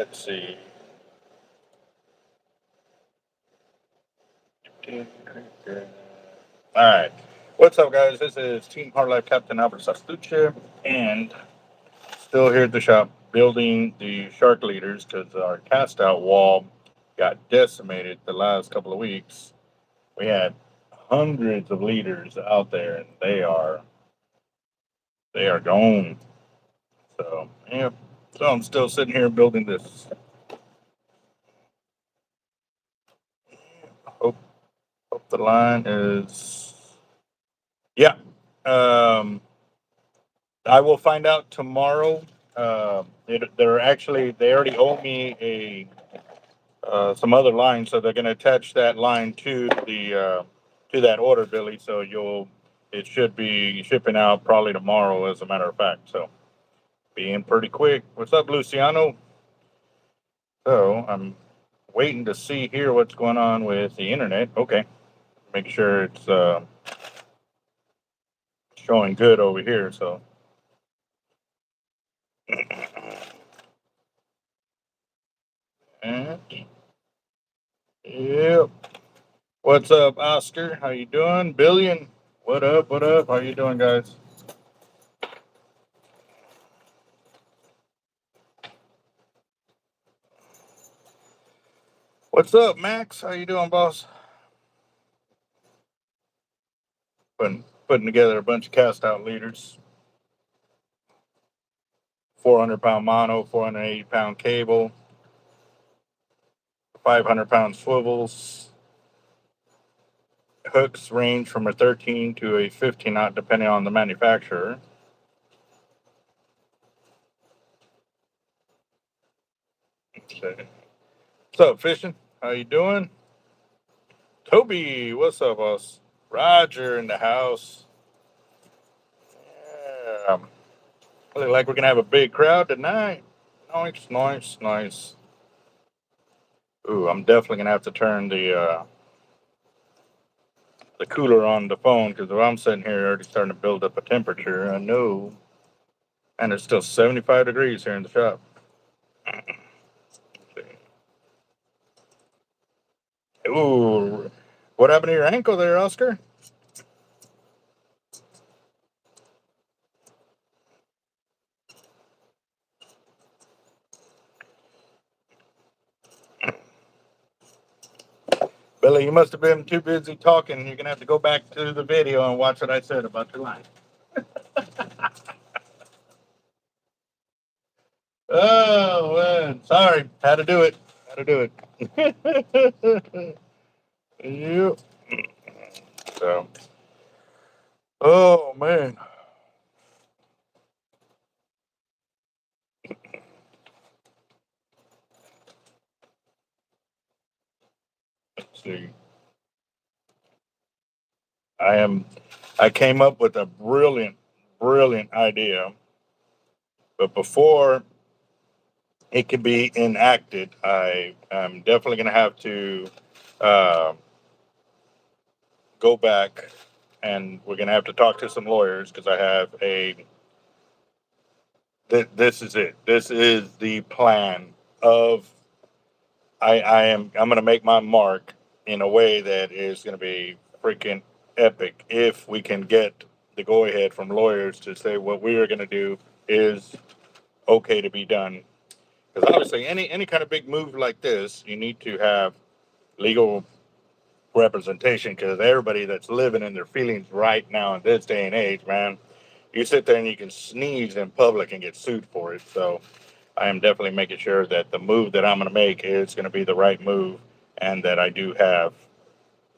Let's see. All right. What's up, guys? This is Team Hard Life Capt.Eric Zertuche, and still here at the shop building the shark leaders because our cast out wall got decimated the last couple of weeks. We had hundreds of leaders out there, and they are gone. So yeah. So I'm still sitting here building this. Hope hope the line is yeah. Um, I will find out tomorrow. They already owe me a some other line, so they're going to attach that line to that order, Billy. So it should be shipping out probably tomorrow, as a matter of fact. So being pretty quick. What's up, Luciano? So I'm waiting to see here what's going on with the internet. Okay, make sure it's showing good over here. So. And, yep. What's up, Oscar? How you doing? Billion. What up? What up? How you doing, guys? What's up, Max? How you doing, boss? Putting together a bunch of cast out leaders. 400-pound mono, 480-pound cable, 500-pound swivels. Hooks range from a 13 to a 15 knot, depending on the manufacturer. Okay. What's up, fishing? How you doing? Toby, what's up, boss? Roger in the house. Yeah. Look like we're gonna have a big crowd tonight. Nice, nice, nice. Ooh, I'm definitely gonna have to turn the cooler on the phone because if I'm sitting here already starting to build up a temperature, I know. And it's still 75 degrees here in the shop. Ooh, what happened to your ankle there, Oscar? Billy, you must have been too busy talking. You're gonna have to go back to the video and watch what I said about your line. Oh man, sorry, had to do it. Had to do it. Yep. So, oh man. Let's see. I came up with a brilliant idea, but before it can be enacted, I'm definitely going to have to uh, go back and we're going to have to talk to some lawyers because I have this is it. This is the plan of, I'm going to make my mark in a way that is going to be freaking epic if we can get the go ahead from lawyers to say what we are going to do is okay to be done. Because obviously, any kind of big move like this, you need to have legal representation. Because everybody that's living in their feelings right now in this day and age, man, you sit there and you can sneeze in public and get sued for it. So I am definitely making sure that the move that I'm going to make is going to be the right move, and that I do have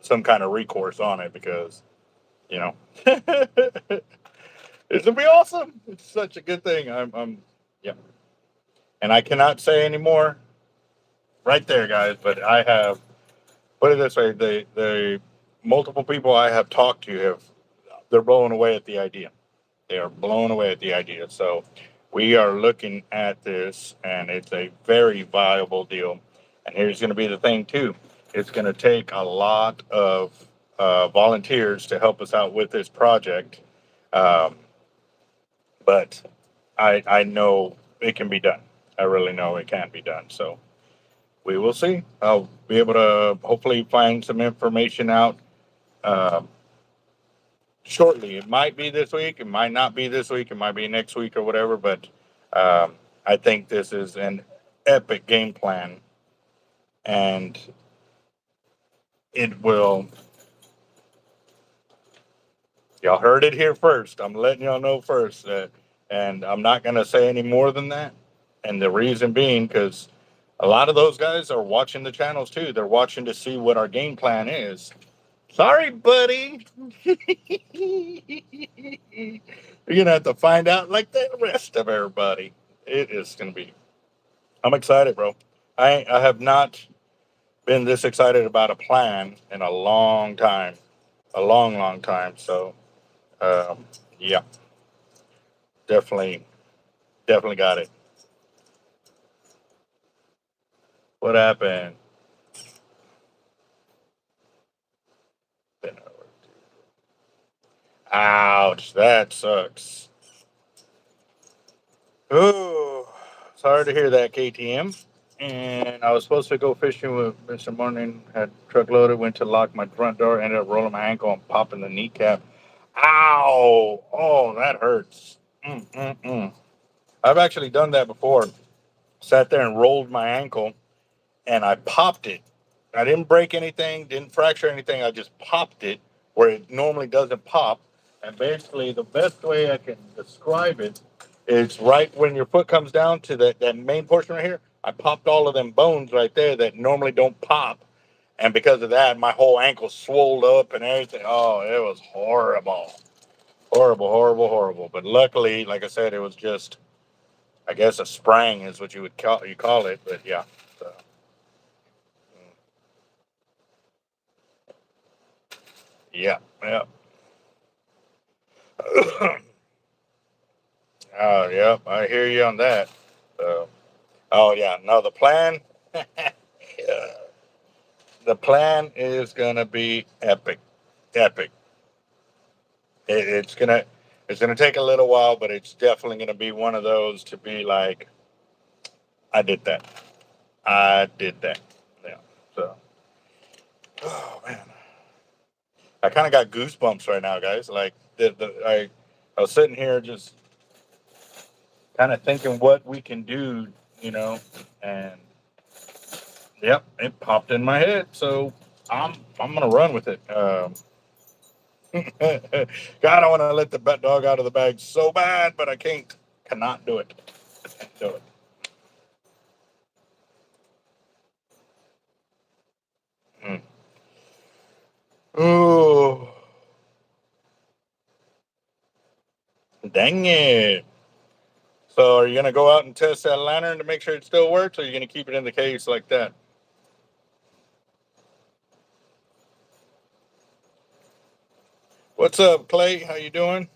some kind of recourse on it because you know it's gonna be awesome. It's such a good thing. Yeah, and I cannot say anymore right there, guys. But I have put it this way: the multiple people I have talked to they're blown away at the idea. They are blown away at the idea. So we are looking at this, and it's a very viable deal. And here's going to be the thing too: it's going to take a lot of volunteers to help us out with this project. Um, but I know it can be done. I really know it can be done. So we will see. I'll be able to hopefully find some information out um, shortly. It might be this week. It might not be this week. It might be next week or whatever. But I think this is an epic game plan, and it will. Y'all heard it here first. I'm letting y'all know first, and I'm not gonna say any more than that. And the reason being, because a lot of those guys are watching the channels too. They're watching to see what our game plan is. Sorry, buddy. You're gonna have to find out like the rest of everybody. It is gonna be. I'm excited, bro. I have not been this excited about a plan in a long time, a long time. So, um, yeah, definitely, definitely got it. What happened? Ouch, that sucks. Oh, sorry to hear that, KTM. And I was supposed to go fishing with Mr. Morning, had truck loaded, went to lock my front door, ended up rolling my ankle and popping the kneecap. Ow! Oh, that hurts. Mm. I've actually done that before. Sat there and rolled my ankle, and I popped it. I didn't break anything, didn't fracture anything. I just popped it where it normally doesn't pop. And basically, the best way I can describe it is right when your foot comes down to that main portion right here. I popped all of them bones right there that normally don't pop. And because of that, my whole ankle swelled up and everything. Oh, it was horrible. Horrible. But luckily, like I said, it was just, I guess, a sprang is what you call it. But yeah. So, yeah. Yeah. Oh, yep, I hear you on that. So, oh yeah, no, the plan, the plan is gonna be epic, epic. It's gonna take a little while, but it's definitely gonna be one of those to be like, I did that, I did that. Yeah. So, oh man, I kind of got goosebumps right now, guys. Like I was sitting here just kind of thinking what we can do, you know, and yep, it popped in my head, so I'm gonna run with it. God, I want to let the dog out of the bag so bad, but I can't. Cannot do it. Can't do it. Mm. Oh, dang it! So, are you gonna go out and test that lantern to make sure it still works, or are you gonna keep it in the case like that? What's up, Clay? How you doing?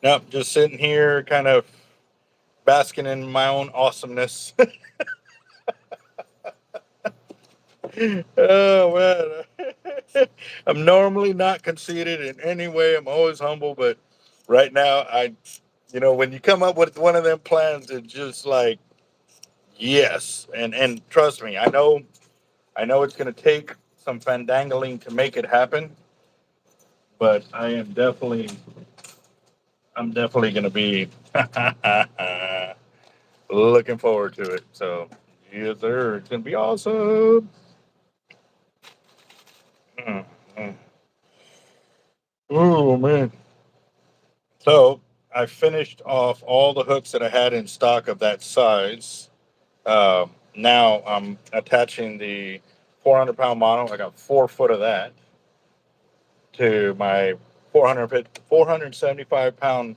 Nope, just sitting here, kind of basking in my own awesomeness. Oh man, I'm normally not conceited in any way. I'm always humble, but right now, when you come up with one of them plans, it's just like yes, and trust me, I know it's gonna take some fandangling to make it happen, but I'm definitely gonna be looking forward to it. So yes, sir, it's gonna be awesome. Mm, mm. Oh man. So I finished off all the hooks that I had in stock of that size. Now I'm attaching the 400-pound mono. I got 4 foot of that to my 475-pound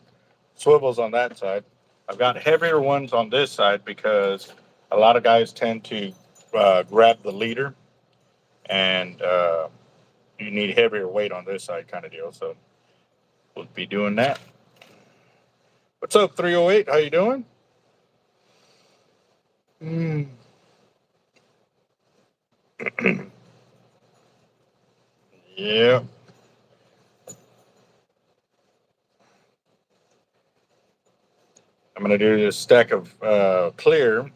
swivels on that side. I've got heavier ones on this side because a lot of guys tend to grab the leader, and you need heavier weight on this side, kind of deal. So we'll be doing that. What's up, 308? How you doing? Mm. Yeah. I'm going to do this stack of clear,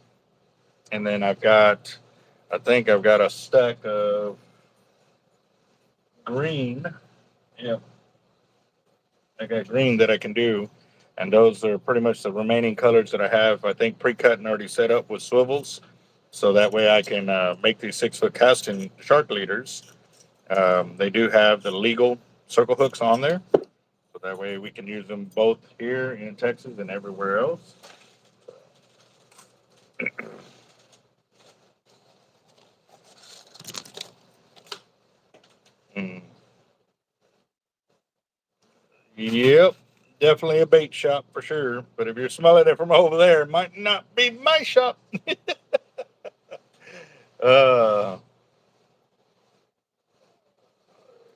and then I think I've got a stack of green. Yep, I got green that I can do, and those are pretty much the remaining colors that I have. I think pre-cut and already set up with swivels, so that way I can make these 6 foot casting shark leaders. They do have the legal circle hooks on there, so that way we can use them both here in Texas and everywhere else. Mm. Yep, definitely a bait shop for sure. But if you're smelling it from over there, it might not be my shop. uh,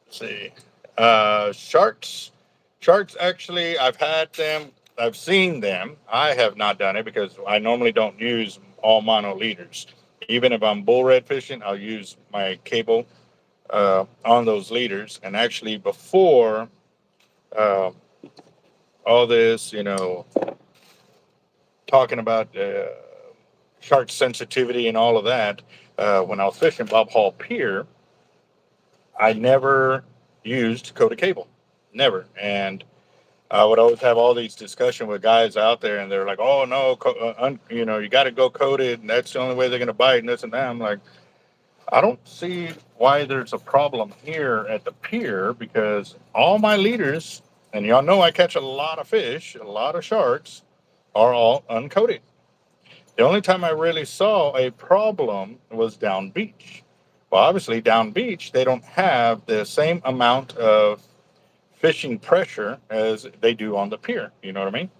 let's see. Sharks. Sharks, actually, I've had them. I've seen them. I have not done it because I normally don't use all mono leaders. Even if I'm bull red fishing, I'll use my cable on those leaders. And actually, before uh, all this, talking about shark sensitivity and all of that, when I was fishing Bob Hall Pier, I never used coated cable, never. And I would always have all these discussions with guys out there, and they're like, "Oh no, you got to go coated, and that's the only way they're going to bite." And this and that. I'm like, I don't see why there's a problem here at the pier because all my leaders, and y'all know I catch a lot of fish, a lot of sharks, are all uncoated. The only time I really saw a problem was down beach. Well, obviously, down beach, they don't have the same amount of fishing pressure as they do on the pier. You know what I mean?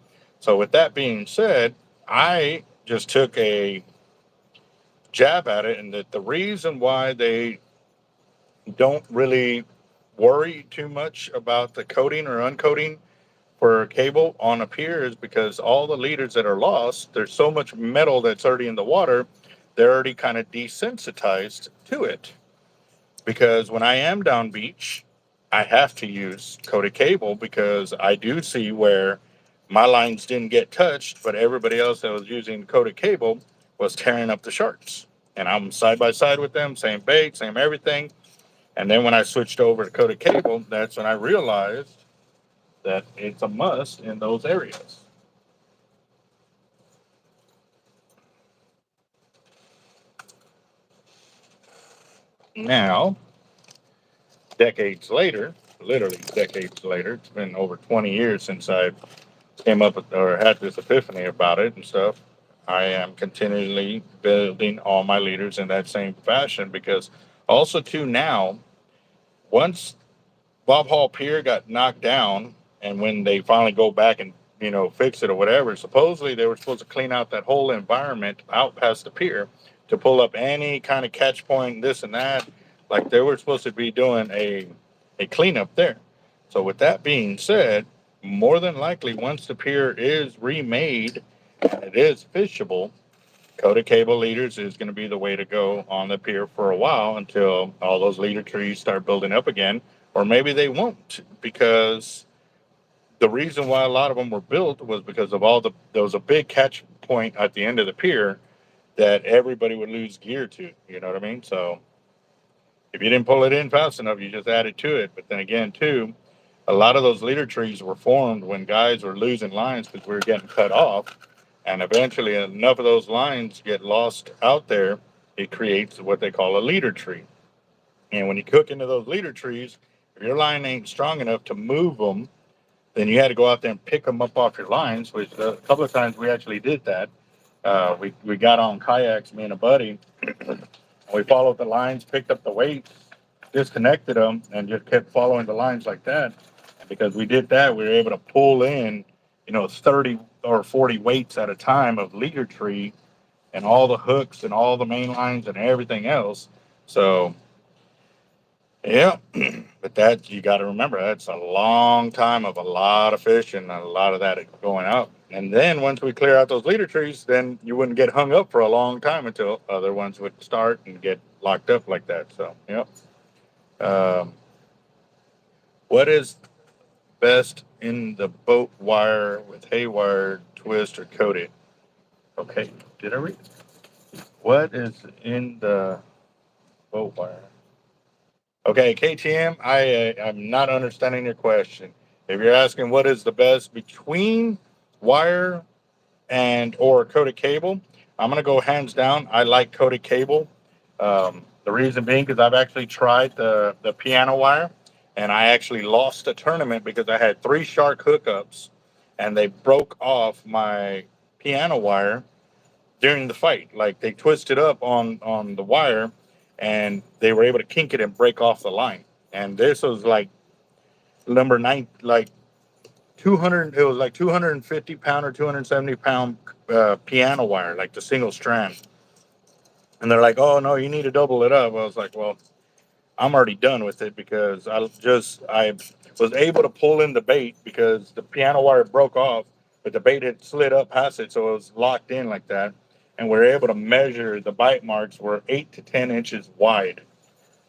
So, with that being said, I just took a jab at it, and that the reason why they don't really worry too much about the coating or uncoating for cable on a pier is because all the leaders that are lost, there's so much metal that's already in the water, they're already kind of desensitized to it. Because when I am down beach, I have to use coated cable because I do see where my lines didn't get touched, but everybody else that was using coated cable was tearing up the sharks. And I'm side by side with them, same bait, same everything. And then when I switched over to coated cable, that's when I realized that it's a must in those areas. Now, decades later, literally decades later, it's been over 20 years since I came up with, or had this epiphany about it and stuff. I am continually building all my leaders in that same fashion because also too now, once Bob Hall Pier got knocked down, and when they finally go back and fix it or whatever, supposedly they were supposed to clean out that whole environment out past the pier to pull up any kind of catch point, this and that. Like they were supposed to be doing a cleanup there. So with that being said, more than likely, once the pier is remade and it is fishable, coated cable leaders is going to be the way to go on the pier for a while until all those leader trees start building up again. Or maybe they won't because the reason why a lot of them were built was because of there was a big catch point at the end of the pier that everybody would lose gear to. You know what I mean? So if you didn't pull it in fast enough, you just added to it. But then again, too, a lot of those leader trees were formed when guys were losing lines because we were getting cut off. And eventually, enough of those lines get lost out there, it creates what they call a leader tree. And when you cook into those leader trees, if your line ain't strong enough to move them, then you had to go out there and pick them up off your lines, which a couple of times we actually did that. We got on kayaks, me and a buddy, and we followed the lines, picked up the weights, disconnected them, and just kept following the lines like that. And because we did that, we were able to pull in, 30 or 40 weights at a time of leader tree and all the hooks and all the main lines and everything else. So yeah, but that you got to remember that's a long time of a lot of fish and a lot of that going out. And then once we clear out those leader trees, then you wouldn't get hung up for a long time until other ones would start and get locked up like that. So yeah, um, what is best in the boat wire with haywire twist or coat it. Okay, did I read? What is in the boat wire? Okay, KTM, I'm not understanding your question. If you're asking what is the best between wire and or coated cable, I'm gonna go hands down. I like coated cable. The reason being because I've actually tried the piano wire, and I actually lost a tournament because I had 3 Shark hookups, and they broke off my piano wire during the fight. Like they twisted up on the wire, and they were able to kink it and break off the line. And this was like number 9, like 200. It was like 250 pound or 270 pound piano wire, like the single strand. And they're like, "Oh no, you need to double it up." I was like, "Well, I'm already done with it because I was able to pull in the bait because the piano wire broke off, but the bait had slid up past it, so it was locked in like that. And we are able to measure the bite marks were 8 to 10 inches wide.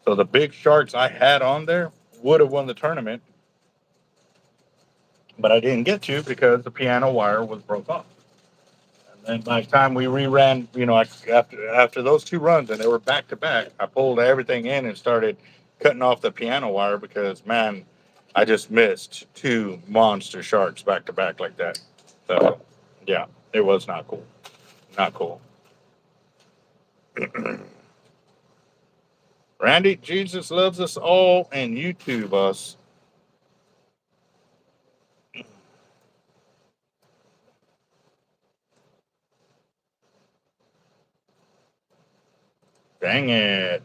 So the big sharks I had on there would have won the tournament, but I didn't get to because the piano wire was broke off. And by the time we reran, after those 2 runs and they were back to back, I pulled everything in and started cutting off the piano wire because man, I just missed 2 monster sharks back to back like that. So yeah, it was not cool. Not cool. Randy, Jesus loves us all and YouTube us. Dang it.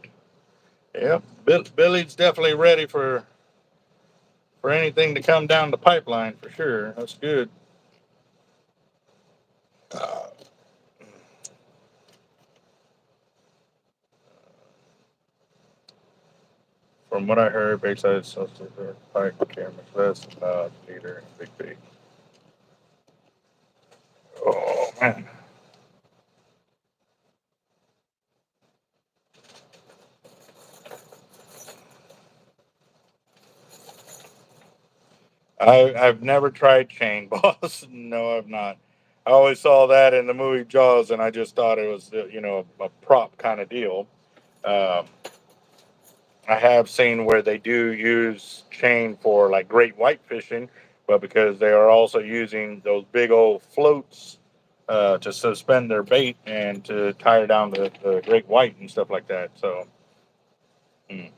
Yep. Billy's definitely ready for anything to come down the pipeline for sure. That's good. Uh, from what I heard, Bayside Substance Pike cameras less leader and Big B. Oh man. I've never tried chain boss. No, I've not. I always saw that in the movie Jaws, and I just thought it was a prop kind of deal. Um, I have seen where they do use chain for like great white fishing, but because they are also using those big old floats to suspend their bait and to tire down the great white and stuff like that. So, mm.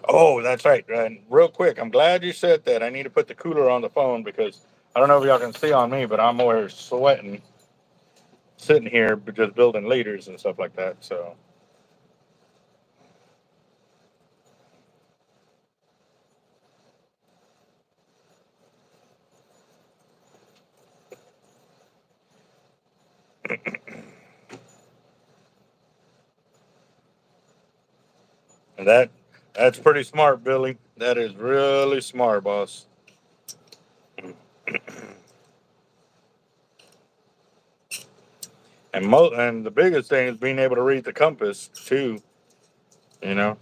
Oh, that's right. And real quick, I'm glad you said that. I need to put the cooler on the phone because I don't know if y'all can see on me, but I'm always sweating sitting here just building leaders and stuff like that. So. And that's pretty smart, Billy. That is really smart, boss. And the biggest thing is being able to read the compass too.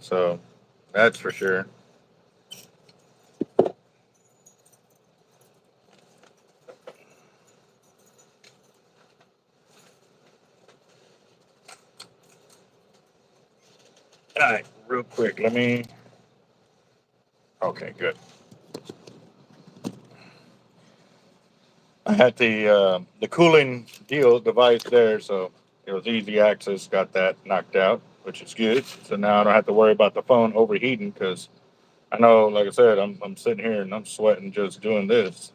So that's for sure. All right, real quick, let me. Okay, good. I had the cooling deal device there, so it was easy access. Got that knocked out, which is good. So now I don't have to worry about the phone overheating because I know, like I said, I'm sitting here and I'm sweating just doing this.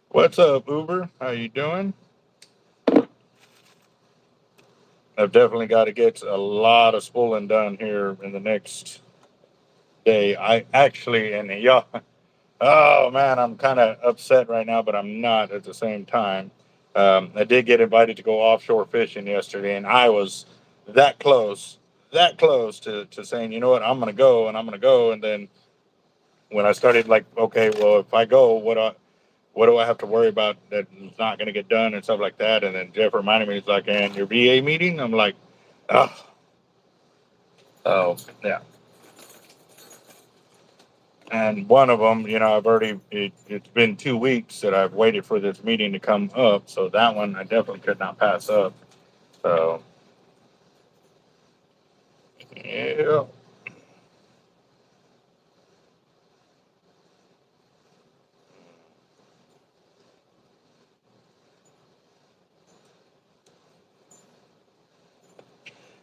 What's up, Uber? How you doing? I've definitely got to get a lot of spooling done here in the next day. I actually, and y'all, oh man, I'm kind of upset right now, but I'm not at the same time. I did get invited to go offshore fishing yesterday, and I was that close, to saying, you know what, I'm gonna go and I'm gonna go. And then when I started, like, okay, well, if I go, what do I have to worry about that's not gonna get done and stuff like that? And then Jeff reminded me, he's like, and your VA meeting? I'm like, oh, So yeah. And one of them, I've already, it's been 2 weeks that I've waited for this meeting to come up. So that one I definitely could not pass up. So, yeah.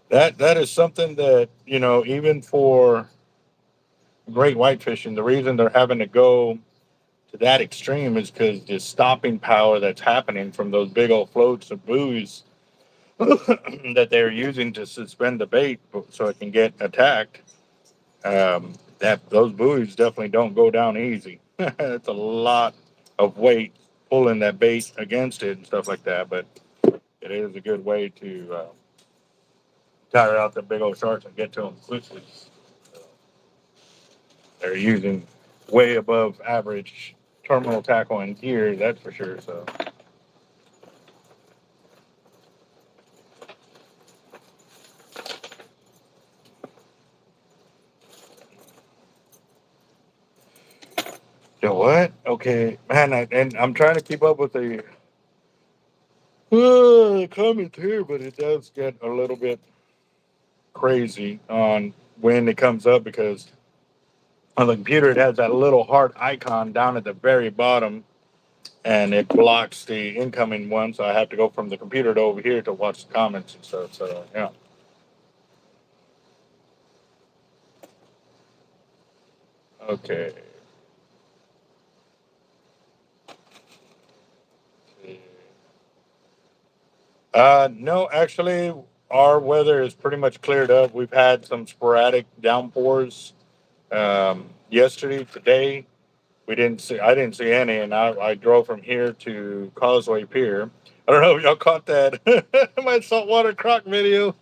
That is something that, even for great white fishing, the reason they're having to go to that extreme is because the stopping power that's happening from those big old floats of buoys that they're using to suspend the bait so it can get attacked. That those buoys definitely don't go down easy. It's a lot of weight pulling that bait against it and stuff like that. But it is a good way to tire out the big old sharks and get to them quickly. So they're using way above average terminal tackle and gear, that's for sure. So what? Okay, man, and I'm trying to keep up with the comments here, but it does get a little bit crazy on when it comes up because on the computer it has that little heart icon down at the very bottom and it blocks the incoming one, so I have to go from the computer to over here to watch the comments and stuff. So yeah. Okay. No, actually, our weather is pretty much cleared up. We've had some sporadic downpours yesterday, today. I didn't see any, and I drove from here to Causeway Pier. I don't know if y'all caught that my saltwater croc video.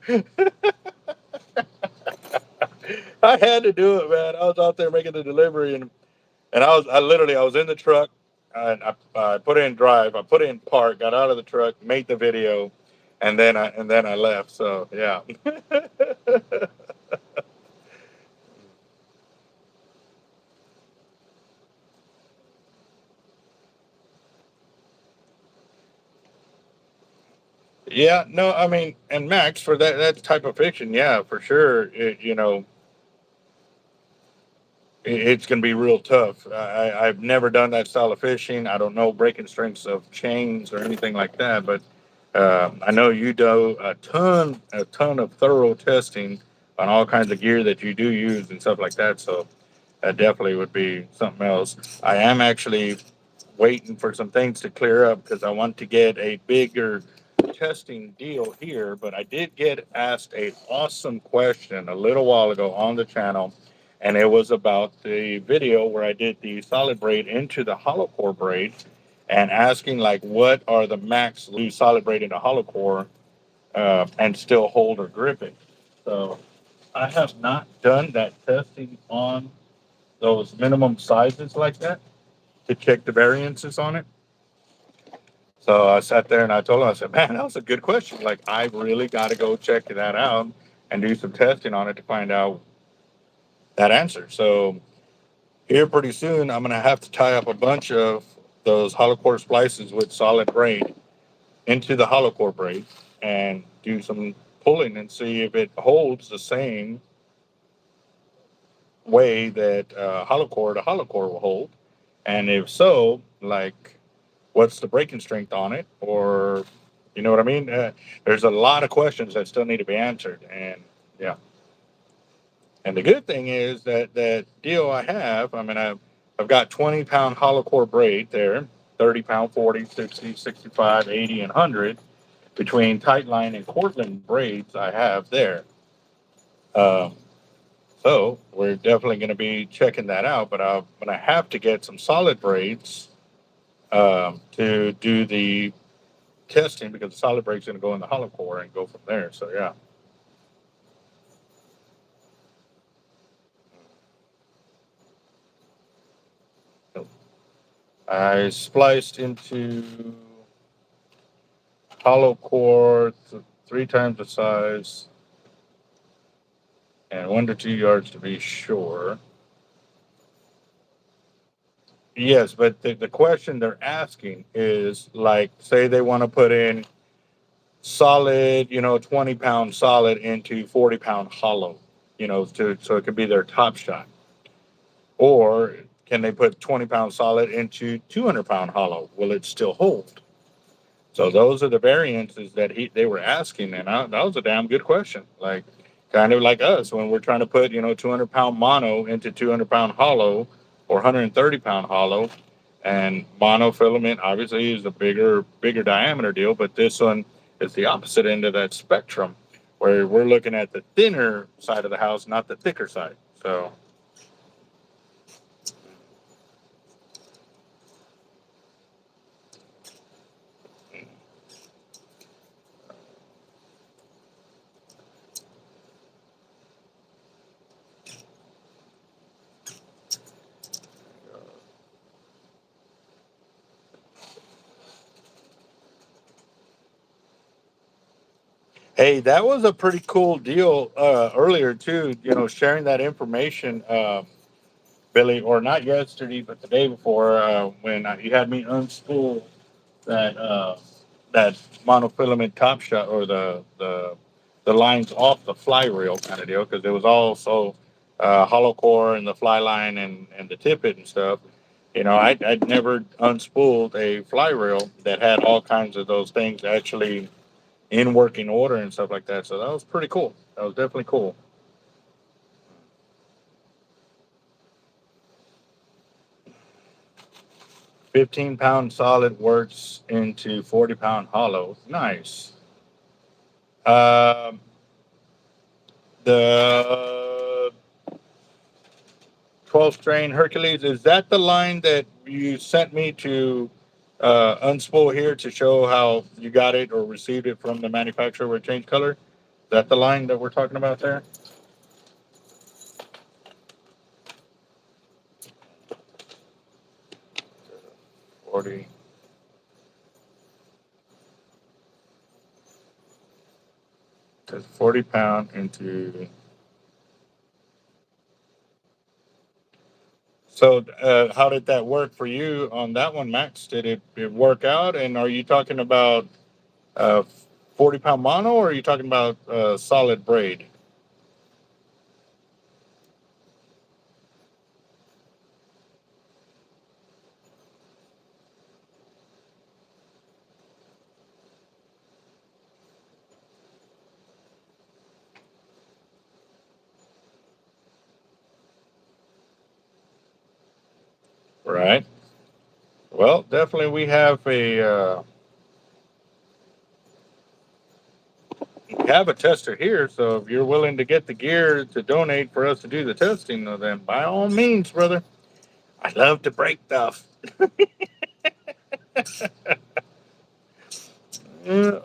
I had to do it, man. I was out there making the delivery, and I was in the truck, and I put in drive, I put in park, got out of the truck, made the video, and then I left. So yeah. Yeah, no, I mean, and Max for that type of fiction, yeah, for sure. It's going to be real tough. I've never done that style of fishing. I don't know breaking strengths of chains or anything like that, but I know you do a ton of thorough testing on all kinds of gear that you do use and stuff like that. So that definitely would be something else. I am actually waiting for some things to clear up because I want to get a bigger testing deal here. But I did get asked a awesome question a little while ago on the channel, and it was about the video where I did the solid braid into the hollow core braid, and asking like what are the max loose solid braid into hollow core and still hold or grip it. So I have not done that testing on those minimum sizes like that to check the variances on it. So I sat there and I told him, I said, man, that was a good question. Like, I really got to go check that out and do some testing on it to find out that answer. So here pretty soon, I'm going to have to tie up a bunch of those hollow core splices with solid braid into the hollow core braid and do some pulling and see if it holds the same way that hollow core to hollow core will hold. And if so, like, what's the breaking strength on it? Or, you know what I mean? There's a lot of questions that still need to be answered. And yeah. And the good thing is that that deal I have, I mean, I've got 20-pound hollow core braid there, 30-pound, 40, 60, 65, 80, and 100 between Tightline and Cortland braids I have there. Um, so we're definitely going to be checking that out, but I'm going to have to get some solid braids to do the testing because the solid braid's going to go in the hollow core and go from there. So yeah. I spliced into hollow core 3 times the size and 1 to 2 yards to be sure. Yes, but the question they're asking is like, say they want to put in solid, 20-pound solid into 40-pound hollow, so it could be their top shot. Or can they put 20-pound solid into 200-pound hollow? Will it still hold? So those are the variances that they were asking, and that was a damn good question. Like, kind of like us when we're trying to put 200-pound mono into 200-pound hollow or 130-pound hollow, and monofilament obviously is a bigger diameter deal, but this one is the opposite end of that spectrum, where we're looking at the thinner side of the house, not the thicker side. So. Hey, that was a pretty cool deal earlier too. Sharing that information, Billy, or not yesterday, but the day before, when you had me unspool that that monofilament top shot or the lines off the fly reel kind of deal, because it was also hollow core and the fly line and the tippet and stuff. I'd never unspooled a fly reel that had all kinds of those things actually in working order and stuff like that. So that was pretty cool. That was definitely cool. 15-pound solid works into 40-pound hollow. Nice. Um, the 12 strain Hercules, is that the line that you sent me to unspool here to show how you got it or received it from the manufacturer where it changed color? Is that the line that we're talking about there? 40. That's 40-pound into. So, how did that work for you on that one, Max? Did it work out? And are you talking about uh, 40-pound mono, or are you talking about solid braid? Right. Well, definitely we have a tester here. So if you're willing to get the gear to donate for us to do the testing, then by all means, brother. I love to break stuff. Yeah.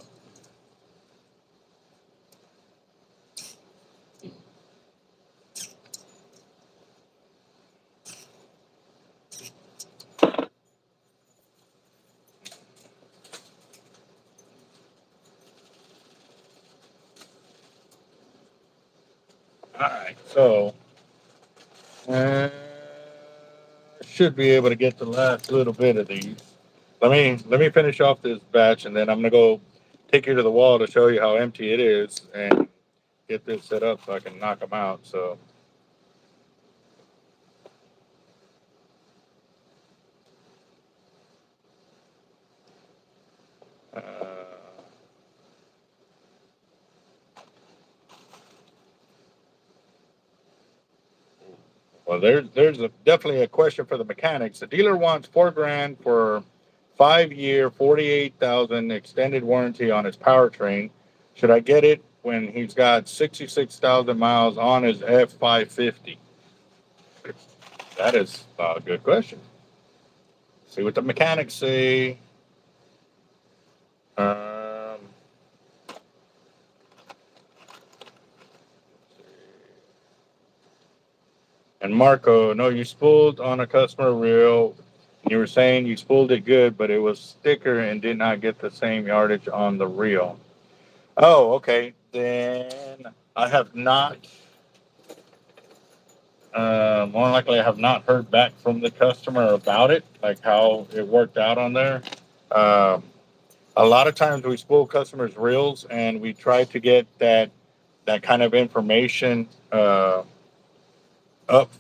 All right. So uh, should be able to get the last little bit of these. Let me finish off this batch, and then I'm gonna go take you to the wall to show you how empty it is, and get this set up so I can knock them out. So, uh, well, definitely a question for the mechanics. The dealer wants $4,000 for 5 year, 48,000 extended warranty on his powertrain. Should I get it when he's got 66,000 miles on his F550? That is a good question. See what the mechanics say. Um, and Marco, no, you spooled on a customer reel. You were saying you spooled it good, but it was thicker and did not get the same yardage on the reel. Oh, okay. Then I have not. More than likely, I have not heard back from the customer about it, like how it worked out on there. Um, a lot of times we spool customers' reels, and we try to get that kind of information up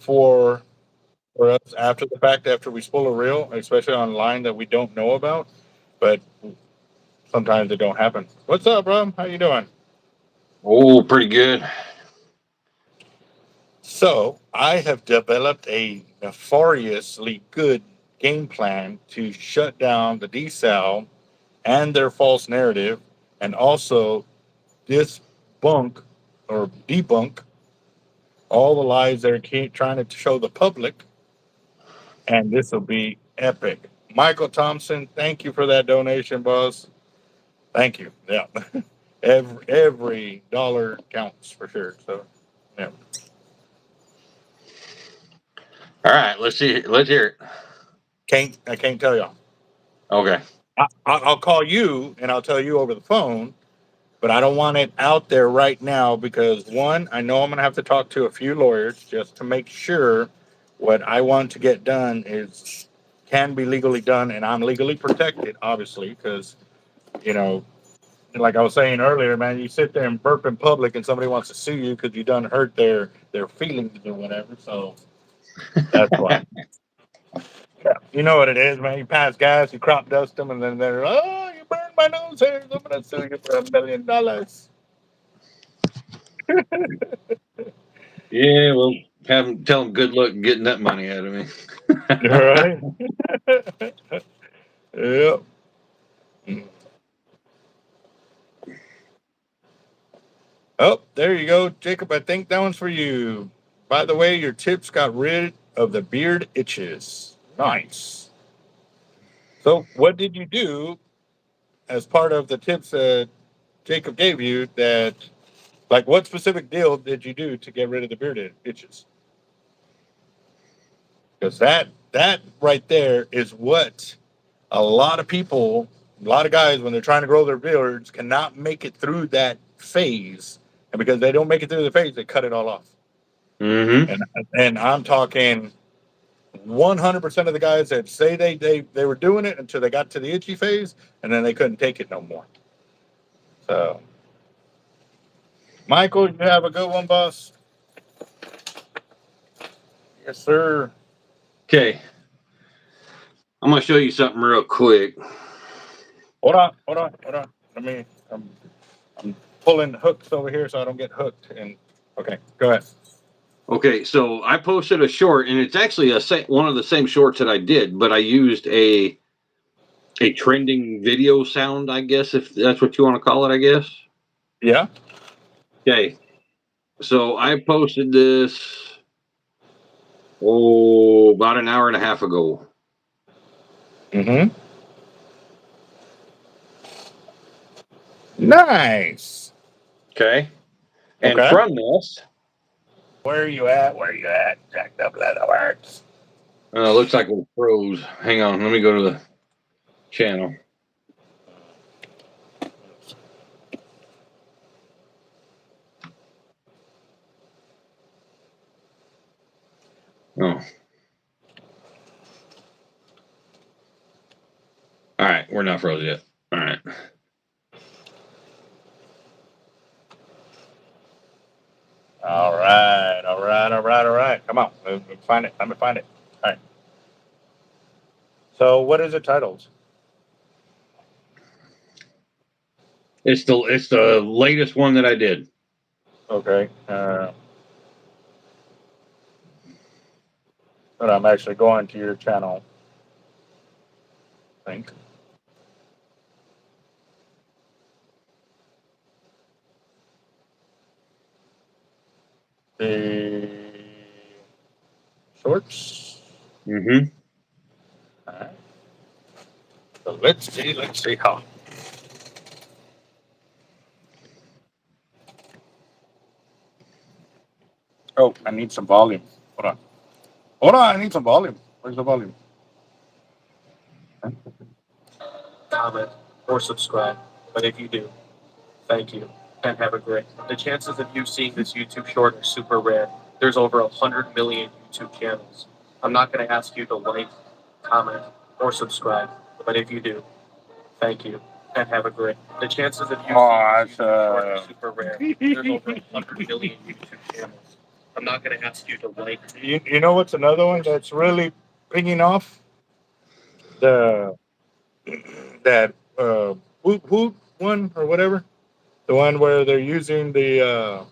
for us after the fact, after we spool a reel, especially online that we don't know about. But sometimes it don't happen. What's up, bro? How you doing? Oh, pretty good. So I have developed a nefariously good game plan to shut down the desal and their false narrative, and also debunk or debunk all the lies they're trying to show the public. And this will be epic. Michael Thompson, thank you for that donation, boss. Thank you. Yeah, every dollar counts for sure. So, yeah. All right, let's see. Let's hear it. I can't tell y'all. Okay. I'll call you and I'll tell you over the phone, but I don't want it out there right now because one, I know I'm going to have to talk to a few lawyers just to make sure what I want to get done is can be legally done, and I'm legally protected, obviously, because you know, like I was saying earlier, man, you sit there and burp in public, and somebody wants to sue you because you done hurt their feelings or whatever. So that's why. Yeah. You know what it is, man. You pass gas, you crop dust them, and then they're, oh, you burned my nose hairs. I'm going to sue you for $1 million. Yeah, well, tell them good luck getting that money out of me. Right? Yep. Oh, there you go, Jacob. I think that one's for you. By the way, your tips got rid of the beard itches. Nice. So, what did you do as part of the tips that Jacob gave you? That, like, what specific deal did you do to get rid of the beard itches? Because that right there is what a lot of people, a lot of guys, when they're trying to grow their beards, cannot make it through that phase, and because they don't make it through the phase, they cut it all off. Mm-hmm. And I'm talking 100% of the guys that say they were doing it until they got to the itchy phase, and then they couldn't take it no more. So, Michael, you have a good one, boss. Yes, sir. Okay. I'm gonna show you something real quick. Hold on. Let me. I'm pulling hooks over here so I don't get hooked. And okay, go ahead. Okay, so I posted a short, and it's actually one of the same shorts that I did, but I used a trending video sound, I guess, if that's what you want to call it. I guess. Yeah. Okay. So I posted this about an hour and a half ago. Mm-hmm. Nice. Okay. And Okay. from this, Where are you at? Where are you at? Jacked up Leatherworks. looks like we're froze. Hang on, let me go to the channel. Oh. All right, we're not froze yet. All right. All right. Come on. Let me find it. Let me find it. All right. So, what is it titled? It's the latest one that I did. Okay. But I'm actually going to your channel. I think. The shorts. Mm-hmm. All right. So let's see. Let's see how. Oh, I need some volume. Hold on. Hold on. I need some volume. Where's the volume? Comment, or subscribe. But if you do, thank you and have a great. The chances of you seeing this YouTube short are super rare. There's over 100 million YouTube channels. I'm not going to ask you to like, comment, or subscribe, but if you do, thank you, and have a great. The chances of you seeing this YouTube short are super rare. There's over 100 million YouTube channels. I'm not going to ask you to like. You know what's another one that's really pinging off? The that Woot one or whatever, the one where they're using the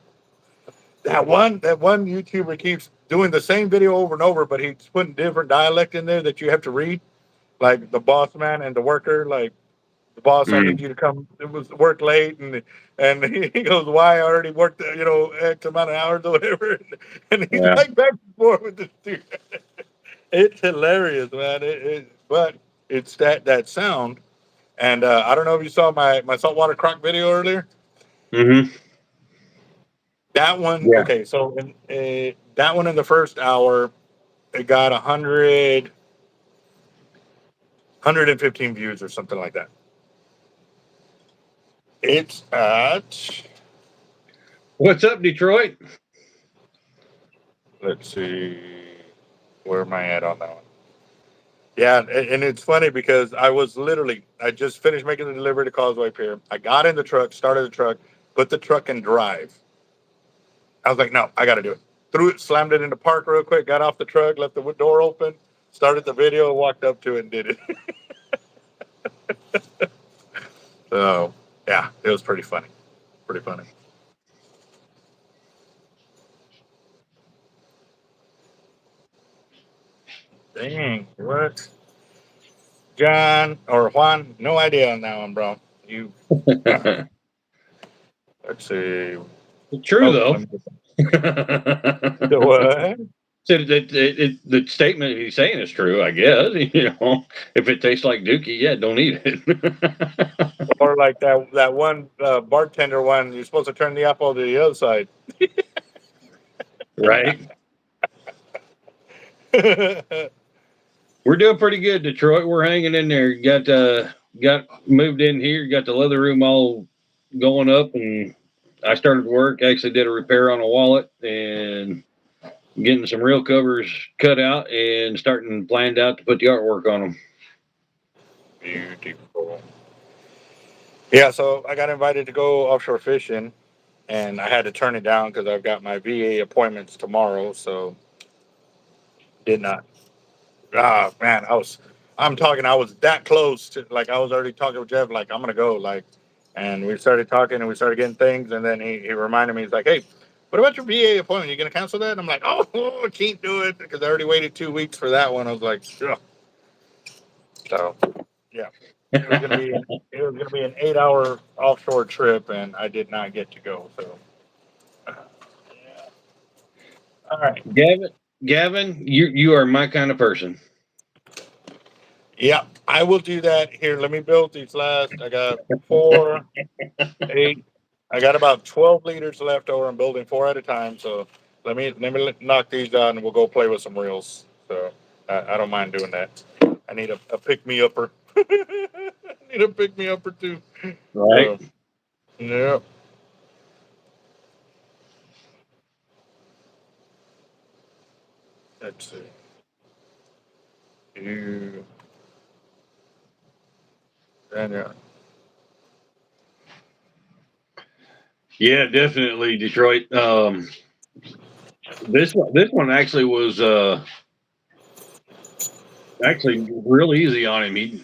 that one YouTuber keeps doing the same video over and over, but he's putting different dialect in there that you have to read, like the boss man and the worker, like the boss, I need you to come. It was work late, and he goes, "Why? I already worked, X amount of hours or whatever." And he's Yeah. like back and forth with this dude. It's hilarious, man. But it's that sound. And I don't know if you saw my saltwater croc video earlier. Mm-hmm. That one, Yeah. okay. So that one in the first hour, it got 115 views or something like that. It's at, What's up, Detroit? let's see, where am I at on that one? Yeah, and it's funny because I just finished making the delivery to Causeway Pier. I got in the truck, started the truck, put the truck in drive. I was like, no, I got to do it. Threw it, slammed it in the park real quick, got off the truck, left the door open, started the video, walked up to it and did it. So, yeah, it was pretty funny. Pretty funny. Dang, what? John or Juan, no idea on that one, bro. You, let's see. True, Oh, though. let me get the what? So the statement he's saying is true, I guess. If it tastes like Dookie, yeah, don't eat it. Or like that one bartender one, you're supposed to turn the apple to the other side. Right? We're doing pretty good, Detroit. We're hanging in there. Got moved in here. Got the leather room all going up, and I started work. Actually, did a repair on a wallet and getting some real covers cut out and starting planned out to put the artwork on them. Beautiful. Yeah, so I got invited to go offshore fishing, and I had to turn it down because I've got my VA appointments tomorrow. So did not. Ah, man, I was that close to, like, I was already talking with Jeff, like, I'm gonna go, like, and we started talking and we started getting things, and then he reminded me, he's like, hey, what about your VA appointment? You gonna cancel that? And I'm like, oh, I can't do it because I already waited 2 weeks for that one. I was like, ugh. So yeah, it was gonna be an 8 hour offshore trip, and I did not get to go. So yeah. All right. Gavin, you are my kind of person. Yeah, I will do that. Here, let me build these last. I got 4, 8. I got about 12 liters left over. I'm building 4 at a time. So let me knock these out, and we'll go play with some reels. So I don't mind doing that. I need a pick me upper. I need a pick me upper too. Right? So, yeah. Let's see. You. And yeah. Yeah, definitely, Detroit. This one actually was actually real easy on him. He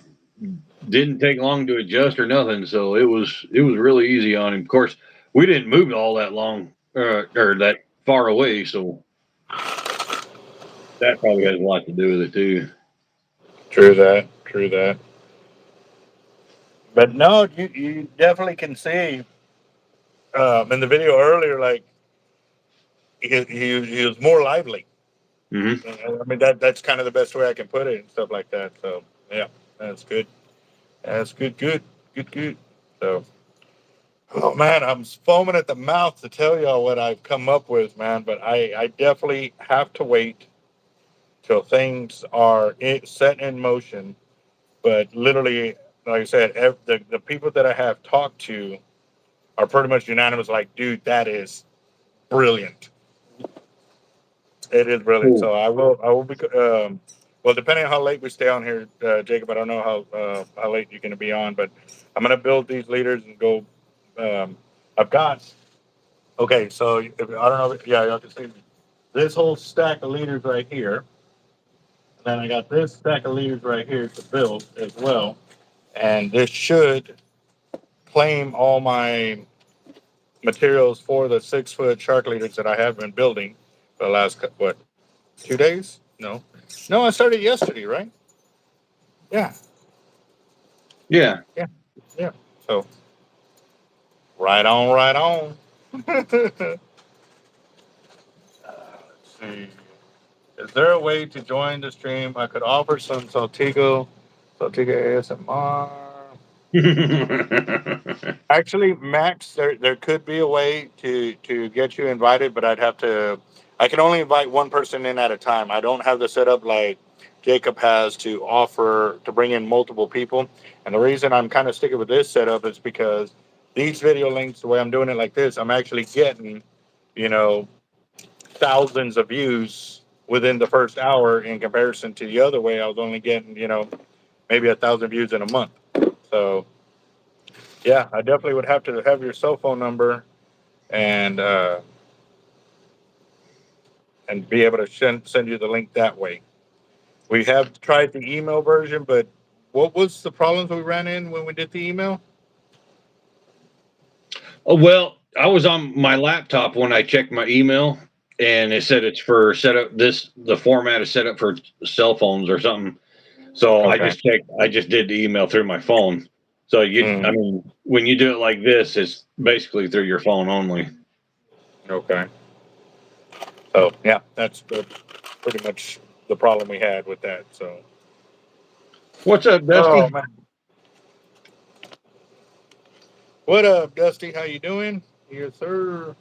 didn't take long to adjust or nothing, so it was really easy on him. Of course, we didn't move all that long or that far away, so that probably has a lot to do with it too. True that. True that. But no, you definitely can see in the video earlier, like he was more lively. Hmm. I mean that's kind of the best way I can put it and stuff like that. So yeah, that's good. That's good. Good. Good. Good. So oh man, I'm foaming at the mouth to tell y'all what I've come up with, man. But I definitely have to wait till things are set in motion. But literally, like I said, the people that I have talked to are pretty much unanimous. Like, dude, that is brilliant. It is brilliant. Cool. So I will be. Well, depending on how late we stay on here, Jacob, I don't know how late you're going to be on, but I'm going to build these leaders and go. I've got. Okay, so if, I don't know. Yeah, y'all can see this whole stack of leaders right here. And then I got this stack of leaders right here to build as well, and this should claim all my materials for the 6 foot shark leaders that I have been building for the last what 2 days? No, I started yesterday, right? Yeah, Yeah. yeah, yeah. So right on, right on. Let's see. Is there a way to join the stream? I could offer some Saltigo ASMR. Actually, Max, there could be a way to get you invited, but I'd have to. I can only invite one person in at a time. I don't have the setup like Jacob has to offer to bring in multiple people. And the reason I'm kind of sticking with this setup is because these video links, the way I'm doing it like this, I'm actually getting, you know, thousands of views within the first hour in comparison to the other way. I was only getting, maybe 1,000 views in a month. So yeah, I definitely would have to have your cell phone number and be able to send you the link that way. We have tried the email version, but what was the problems we ran in when we did the email? Oh, well, I was on my laptop when I checked my email, and it said it's for setup. The format is set up for cell phones or something. So I Okay. just checked. I just did the email through my phone. So I mean, when you do it like this, it's basically through your phone only. Okay. So yeah, that's pretty much the problem we had with that. So. What's up, Oh Dusty? man. What up, Dusty? How you doing? Yes, sir.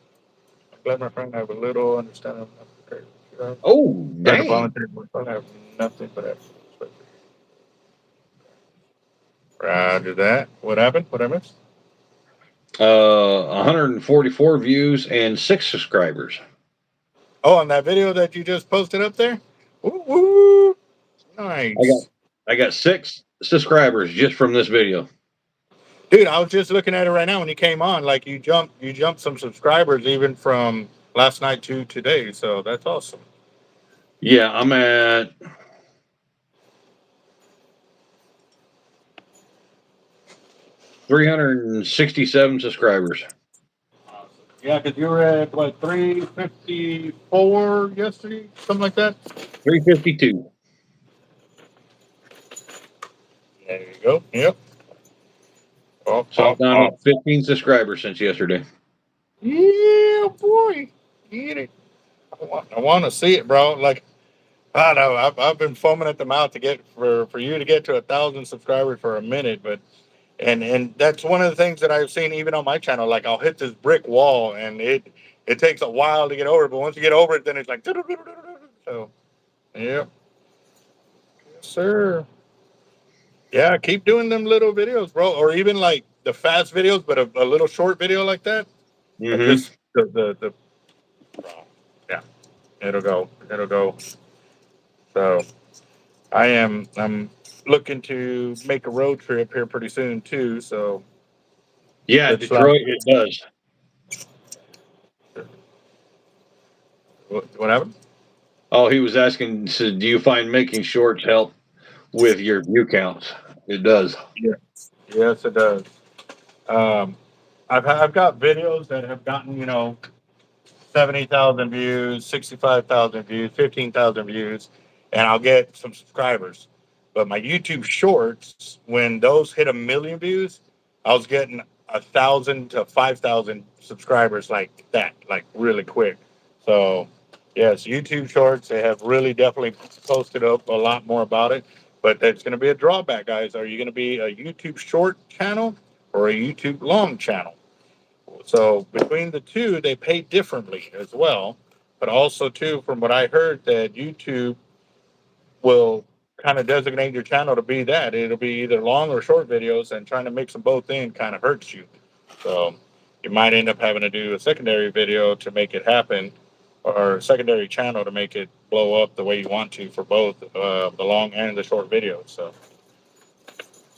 I'm glad my friend have a little understanding of prepared. Oh, Try to dang. volunteer, but I have nothing but effort. Roger that. What happened? What I missed? 144 views and 6 subscribers. Oh, on that video that you just posted up there? Woo, woo. I got Nice. I got 6 subscribers just from this video. Dude, I was just looking at it right now when you came on. Like you jumped some subscribers even from last night to today. So that's awesome. Yeah, I'm at 367 subscribers. Awesome. Yeah, because you were at what 354 yesterday, something like that. 352. There you go. Yep. Oh, So oh, I've gone oh. up 15 subscribers since yesterday. Yeah, boy. Get it. I want to see it, bro. Like, I don't know. I've been foaming at the mouth to get for you to get to 1,000 subscribers for a minute, but and that's one of the things that I've seen even on my channel. Like, I'll hit this brick wall, and it takes a while to get over it, but once you get over it, then it's like so. Yep, yes, sir. Yeah, keep doing them little videos, bro, or even like the fast videos, but a little short video like that. Mm-hmm. Just the yeah, it'll go. So I'm looking to make a road trip here pretty soon too. So Yeah, it's like Detroit, it does. what happened? Oh, he was asking, so do you find making shorts help with your view counts? It does. Yeah, yes, it does. Um, I've got videos that have gotten 70,000 views, 65,000 views, 15,000 views, and I'll get some subscribers. But my YouTube shorts, when those hit 1 million views, I was getting 1,000 to 5,000 subscribers like that, like really quick. So, yes, YouTube shorts, they have really definitely posted up a lot more about it. But there's going to be a drawback, guys. Are you going to be a YouTube short channel or a YouTube long channel? So between the two, they pay differently as well. But also, too, from what I heard, that YouTube will kind of designate your channel to be that. It'll be either long or short videos, and trying to mix them both in kind of hurts you. So you might end up having to do a secondary video to make it happen. or secondary channel to make it blow up the way you want to for both the long and the short videos. So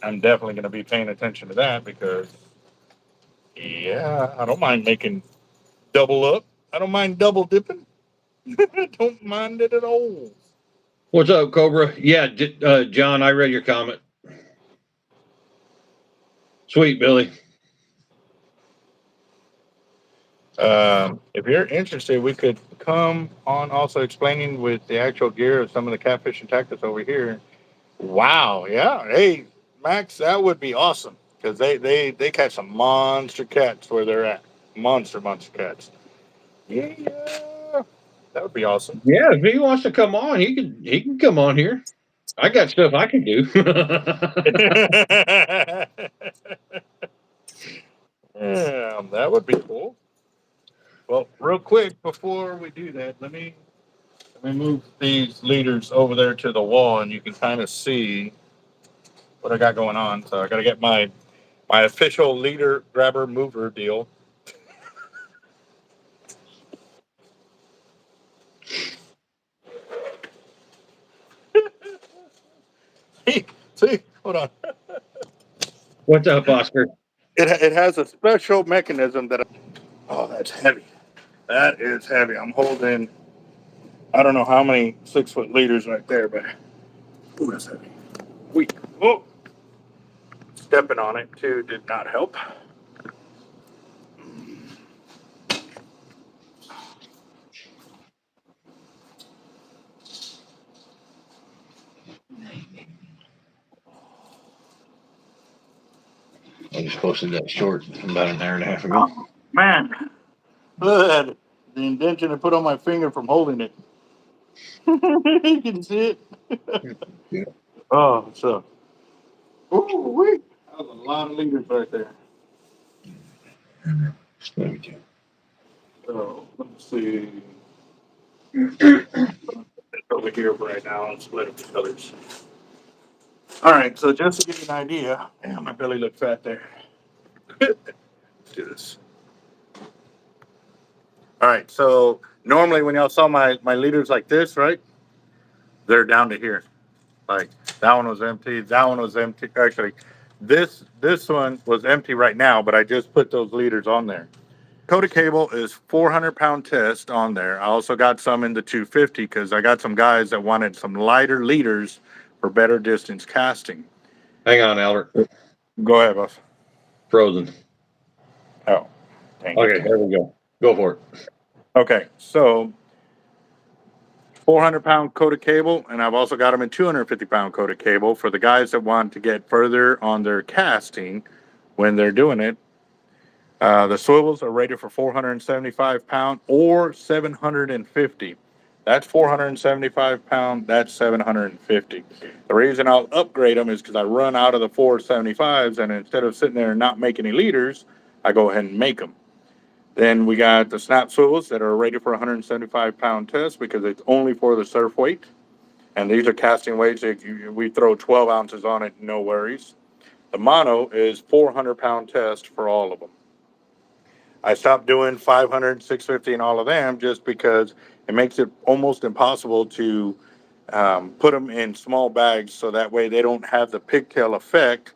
I'm definitely going to be paying attention to that because, yeah, I don't mind making double up. I don't mind double dipping. I don't mind it at all. What's up, Cobra? Yeah, John, I read your comment. Sweet, Billy. If you're interested, we could come on also explaining with the actual gear of some of the catfish and tactics over here. Wow, yeah. Hey, Max, that would be awesome because they catch some monster cats where they're at. Monster cats. Yeah, that would be awesome. Yeah, if he wants to come on, he can come on here. I got stuff I can do. Yeah, that would be cool. Well, real quick before we do that, let me move these leaders over there to the wall, and you can kind of see what I got going on. So I got to get my official leader grabber mover deal. See, hold on. What's up, Oscar? It has a special mechanism that. Oh, that's heavy. That is heavy. I'm holding. I don't know how many 6-foot leaders right there, but ooh, that's heavy. Oh, stepping on it too did not help. I just posted that short about an hour and a half ago. Oh, man, look at it. The indentation I put on my finger from holding it. You can see it. Yeah. Oh, so. Ooh, wait. That was a lot of leaders right there. So, let's see. It's over here right now and split up the colors. All right, so just to give you an idea, damn, my belly looks fat there. Let's do this. All right, so normally when y'all saw my leaders like this, right? They're down to here. Like that one was empty, that one was empty. Actually, this one was empty right now, but I just put those leaders on there. Coated cable is 400-pound test on there. I also got some in the 250 because I got some guys that wanted some lighter leaders for better distance casting. Hang on, Albert. Go ahead, boss. Frozen. Oh, dang Okay, it. there we go. Go for it. Okay, so 400-pound coated cable, and I've also got them in 250-pound coated cable for the guys that want to get further on their casting when they're doing it. The swivels are rated for 475-pound or 750. That's 475-pound. That's 750. The reason I'll upgrade them is because I run out of the 475s, and instead of sitting there and not make any leaders, I go ahead and make them. Then we got the snap swivels that are rated for 175-pound test because it's only for the surf weight. And these are casting weights. We throw 12 ounces on it, no worries. The mono is 400-pound test for all of them. I stopped doing 500, 650, and all of them just because it makes it almost impossible to put them in small bags so that way they don't have the pigtail effect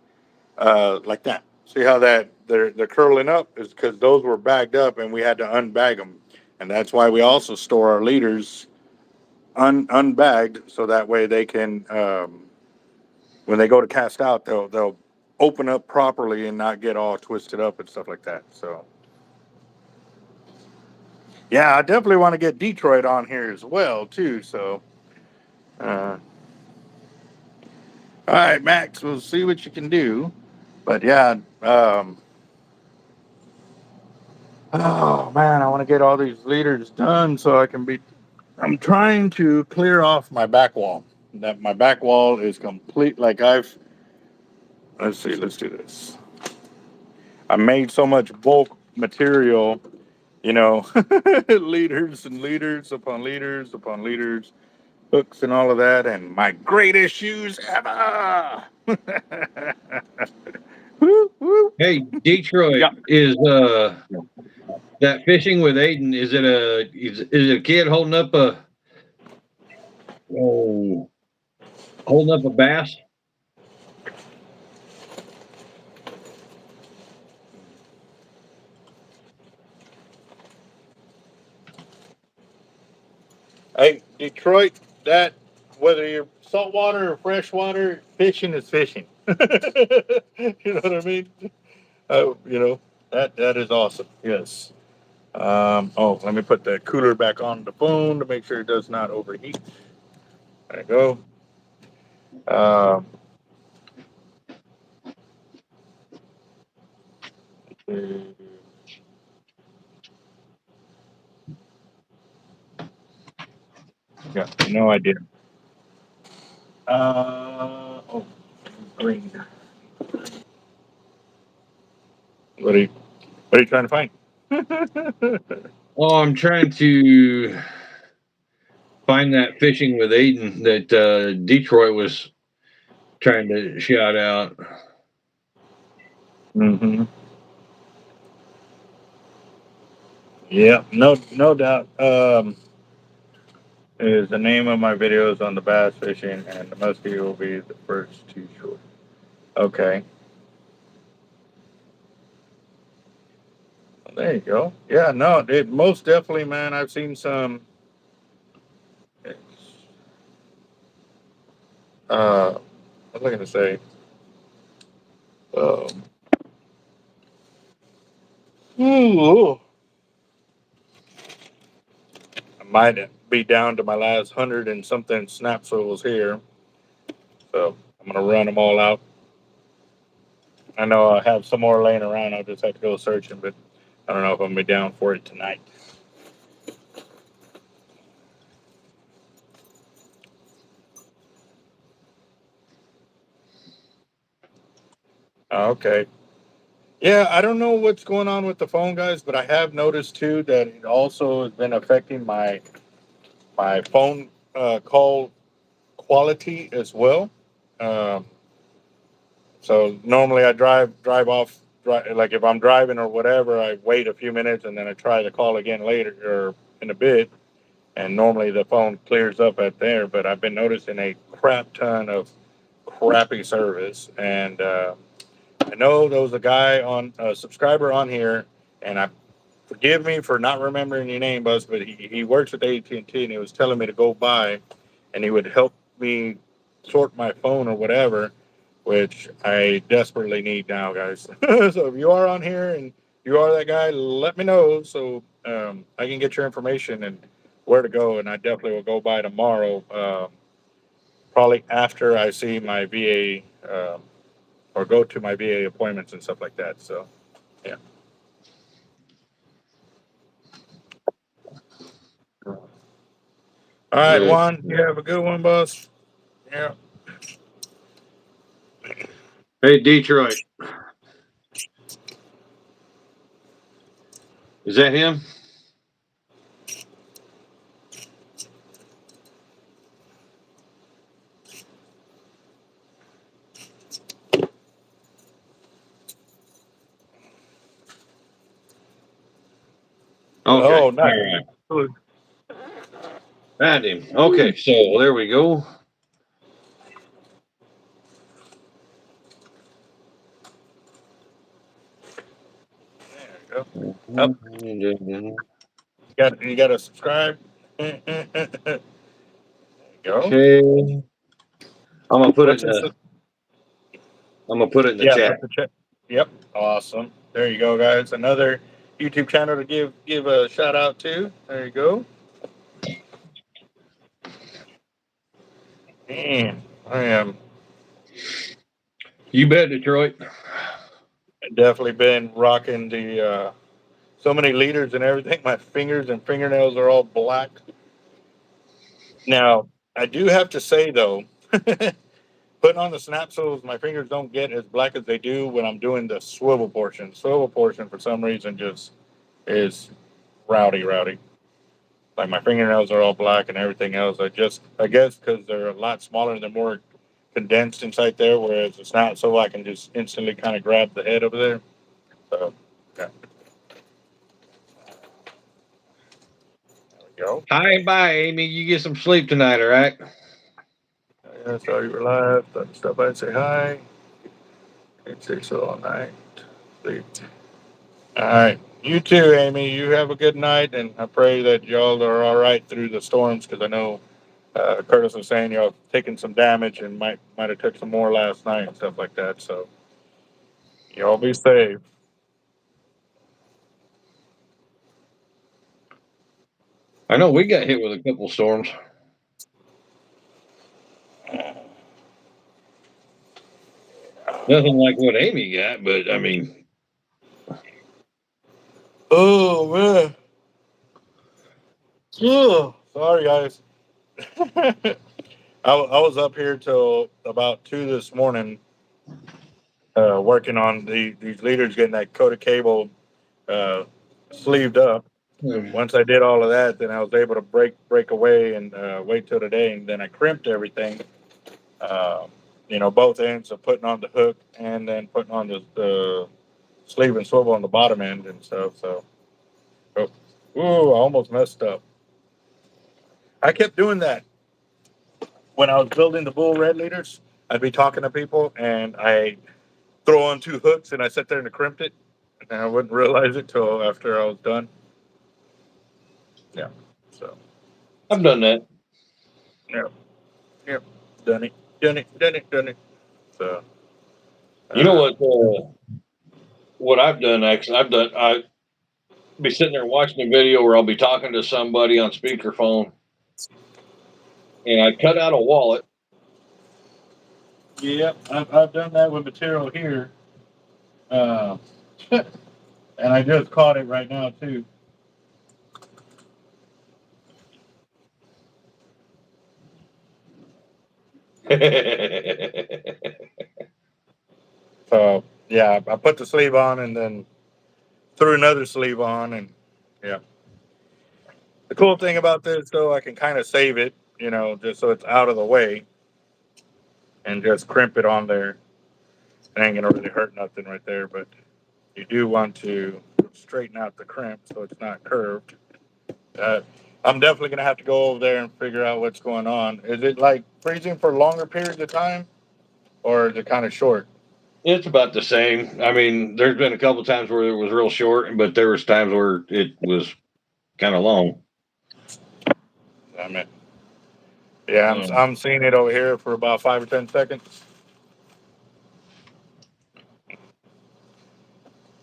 like that. See how that they're curling up is because those were bagged up and we had to unbag them, and that's why we also store our leaders unbagged so that way they can when they go to cast out they'll open up properly and not get all twisted up and stuff like that. So yeah, I definitely want to get Detroit on here as well too. So all right, Max, we'll see what you can do. But yeah, oh man, I want to get all these leaders done so I can be. I'm trying to clear off my back wall. That my back wall is complete. Like let's see, let's do this. I made so much bulk material, you know, leaders and leaders upon leaders upon leaders, hooks and all of that, and my greatest shoes ever. Woo, woo. Hey, Detroit Yeah. is That fishing with Aiden, is it a kid holding up a bass? Hey, Detroit, that whether you're saltwater or freshwater, fishing is fishing. You know what I mean? You know, that is awesome. Yes. Oh, let me put the cooler back on the phone to make sure it does not overheat. There you go. Um, yeah, no idea. Oh, green. What are you, what are you trying to find? Oh, I'm trying to find that fishing with Aiden that Detroit was trying to shout out. Mm-hmm. Yeah, no doubt. Is the name of my videos on the bass fishing, and the muskie will be the first two short. Okay, well, there you go. Yeah, no, it most definitely, man. I've seen some. What was I going to say? Um, ooh, I might be down to my last 100 and something snap swivels here, so I'm gonna run them all out. I know I have some more laying around. I'll just have to go searching, but I don't know if I'm gonna be down for it tonight. Okay. Yeah, I don't know what's going on with the phone, guys, but I have noticed too that it also has been affecting my phone call quality as well. Um, so normally I drive off, like if I'm driving or whatever, I wait a few minutes and then I try to call again later or in a bit, and normally the phone clears up at there. But I've been noticing a crap ton of crappy service, and I know there was a guy on a subscriber on here, and I forgive me for not remembering your name, Buzz, but he works at AT&T, and he was telling me to go by, and he would help me sort my phone or whatever, which I desperately need now, guys. So if you are on here and you are that guy, let me know so I can get your information and where to go, and I definitely will go by tomorrow, probably after I see my VA or go to my VA appointments and stuff like that. So, yeah. All right, Uh, Juan, you have a good one, boss. Yeah. hey, Detroit, is that him? Okay, Oh, all nice. right. Found him. Okay, so there we go. There you go. Oh, you got to subscribe. There you go. Okay, I'm gonna put it What's in this? the I'm gonna put it in the Yeah, chat. put the check. Yep. Awesome. There you go, guys. Another YouTube channel to give a shout out to. There you go. Man, I am You bet, Detroit. definitely been rocking the so many leaders and everything. My fingers and fingernails are all black. Now, I do have to say though, putting on the snap soles, my fingers don't get as black as they do when I'm doing the swivel portion. Swivel portion, for some reason, just is rowdy. Like my fingernails are all black and everything else. I guess, because they're a lot smaller, they're more condensed inside there. Whereas it's not, so I can just instantly kind of grab the head over there. So, yeah. Yo. Hi, bye, Amy. You get some sleep tonight, all right? Yeah, sorry you were live. Thought to stop by and say hi. Can't say so all night. Sleep. All right. You too, Amy. You have a good night, and I pray that y'all are all right through the storms, because I know Curtis was saying y'all taking some damage and might have took some more last night and stuff like that. So y'all be safe. I know we got hit with a couple storms. Nothing like what Amy got, but I mean, Oh man. Oh, sorry guys. I was up here till about 2 this morning, working on these leaders getting that coated cable uh, sleeved up. Once I did all of that, then I was able to break away and wait till today, and then I crimped everything. Uh, both ends of putting on the hook and then putting on the sleeve and swivel on the bottom end and stuff. So, oh, ooh, I almost messed up. I kept doing that when I was building the bull red leaders. I'd be talking to people and I throw on 2 hooks and I sit there and crimped it, and I wouldn't realize it till after I was done. Yeah. So, I've done that. yeah. Yep. Done it. Done it. Done it. Done it. So, You know what I've done actually? I be sitting there watching a video where I'll be talking to somebody on speakerphone, and I cut out a wallet. yep, I've done that with material here. Uh, and I just caught it right now, too. So, yeah, I put the sleeve on and then threw another sleeve on. And, yeah. The cool thing about this, though, I can kind of save it, just so it's out of the way and just crimp it on there. It ain't going to really hurt nothing right there, but you do want to straighten out the crimp so it's not curved. Uh, I'm definitely going to have to go over there and figure out what's going on. Is it like freezing for longer periods of time, or is it kind of short? It's about the same. I mean, there's been a couple times where it was real short, but there was times where it was kind of long. I mean, yeah, I'm seeing it over here for about 5 or 10 seconds.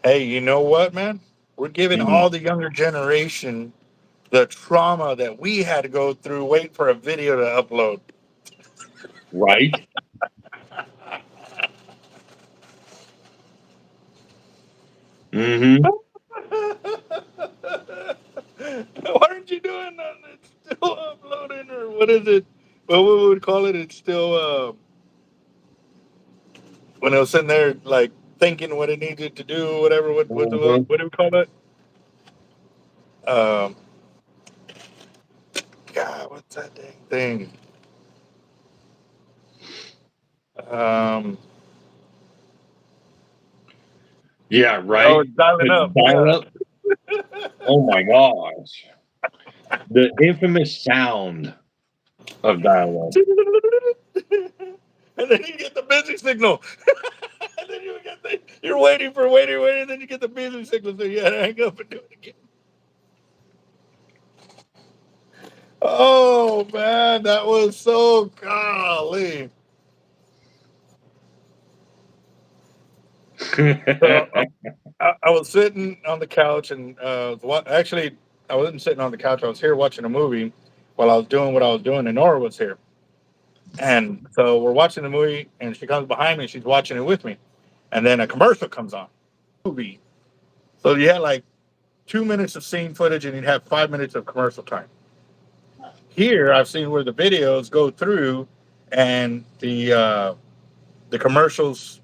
Hey, you know what, man? We're giving all the younger generation the trauma that we had to go through waiting for a video to upload. Right? Mm-hmm. Why aren't you doing nothing? It's still uploading, or what is it? What we would call it? It's still when it was sitting there like thinking what it needed to do, whatever. What do we call that? Um, God, what's that dang thing? Um, Yeah, oh, right. it's dialing up. Dial Yeah. up. Oh my gosh. The infamous sound of dial up. And then you get the busy signal. And then you're waiting, and then you get the busy signal, so you gotta hang up and do it again. Oh man, that was so golly. So I was sitting on the couch and actually I wasn't sitting on the couch. I was here watching a movie while I was doing what I was doing, and Nora was here. And so we're watching the movie, and she comes behind me. She's watching it with me, and then a commercial comes on. Movie. So you had like 2 minutes of scene footage, and you'd have 5 minutes of commercial time. Here, I've seen where the videos go through, and the commercials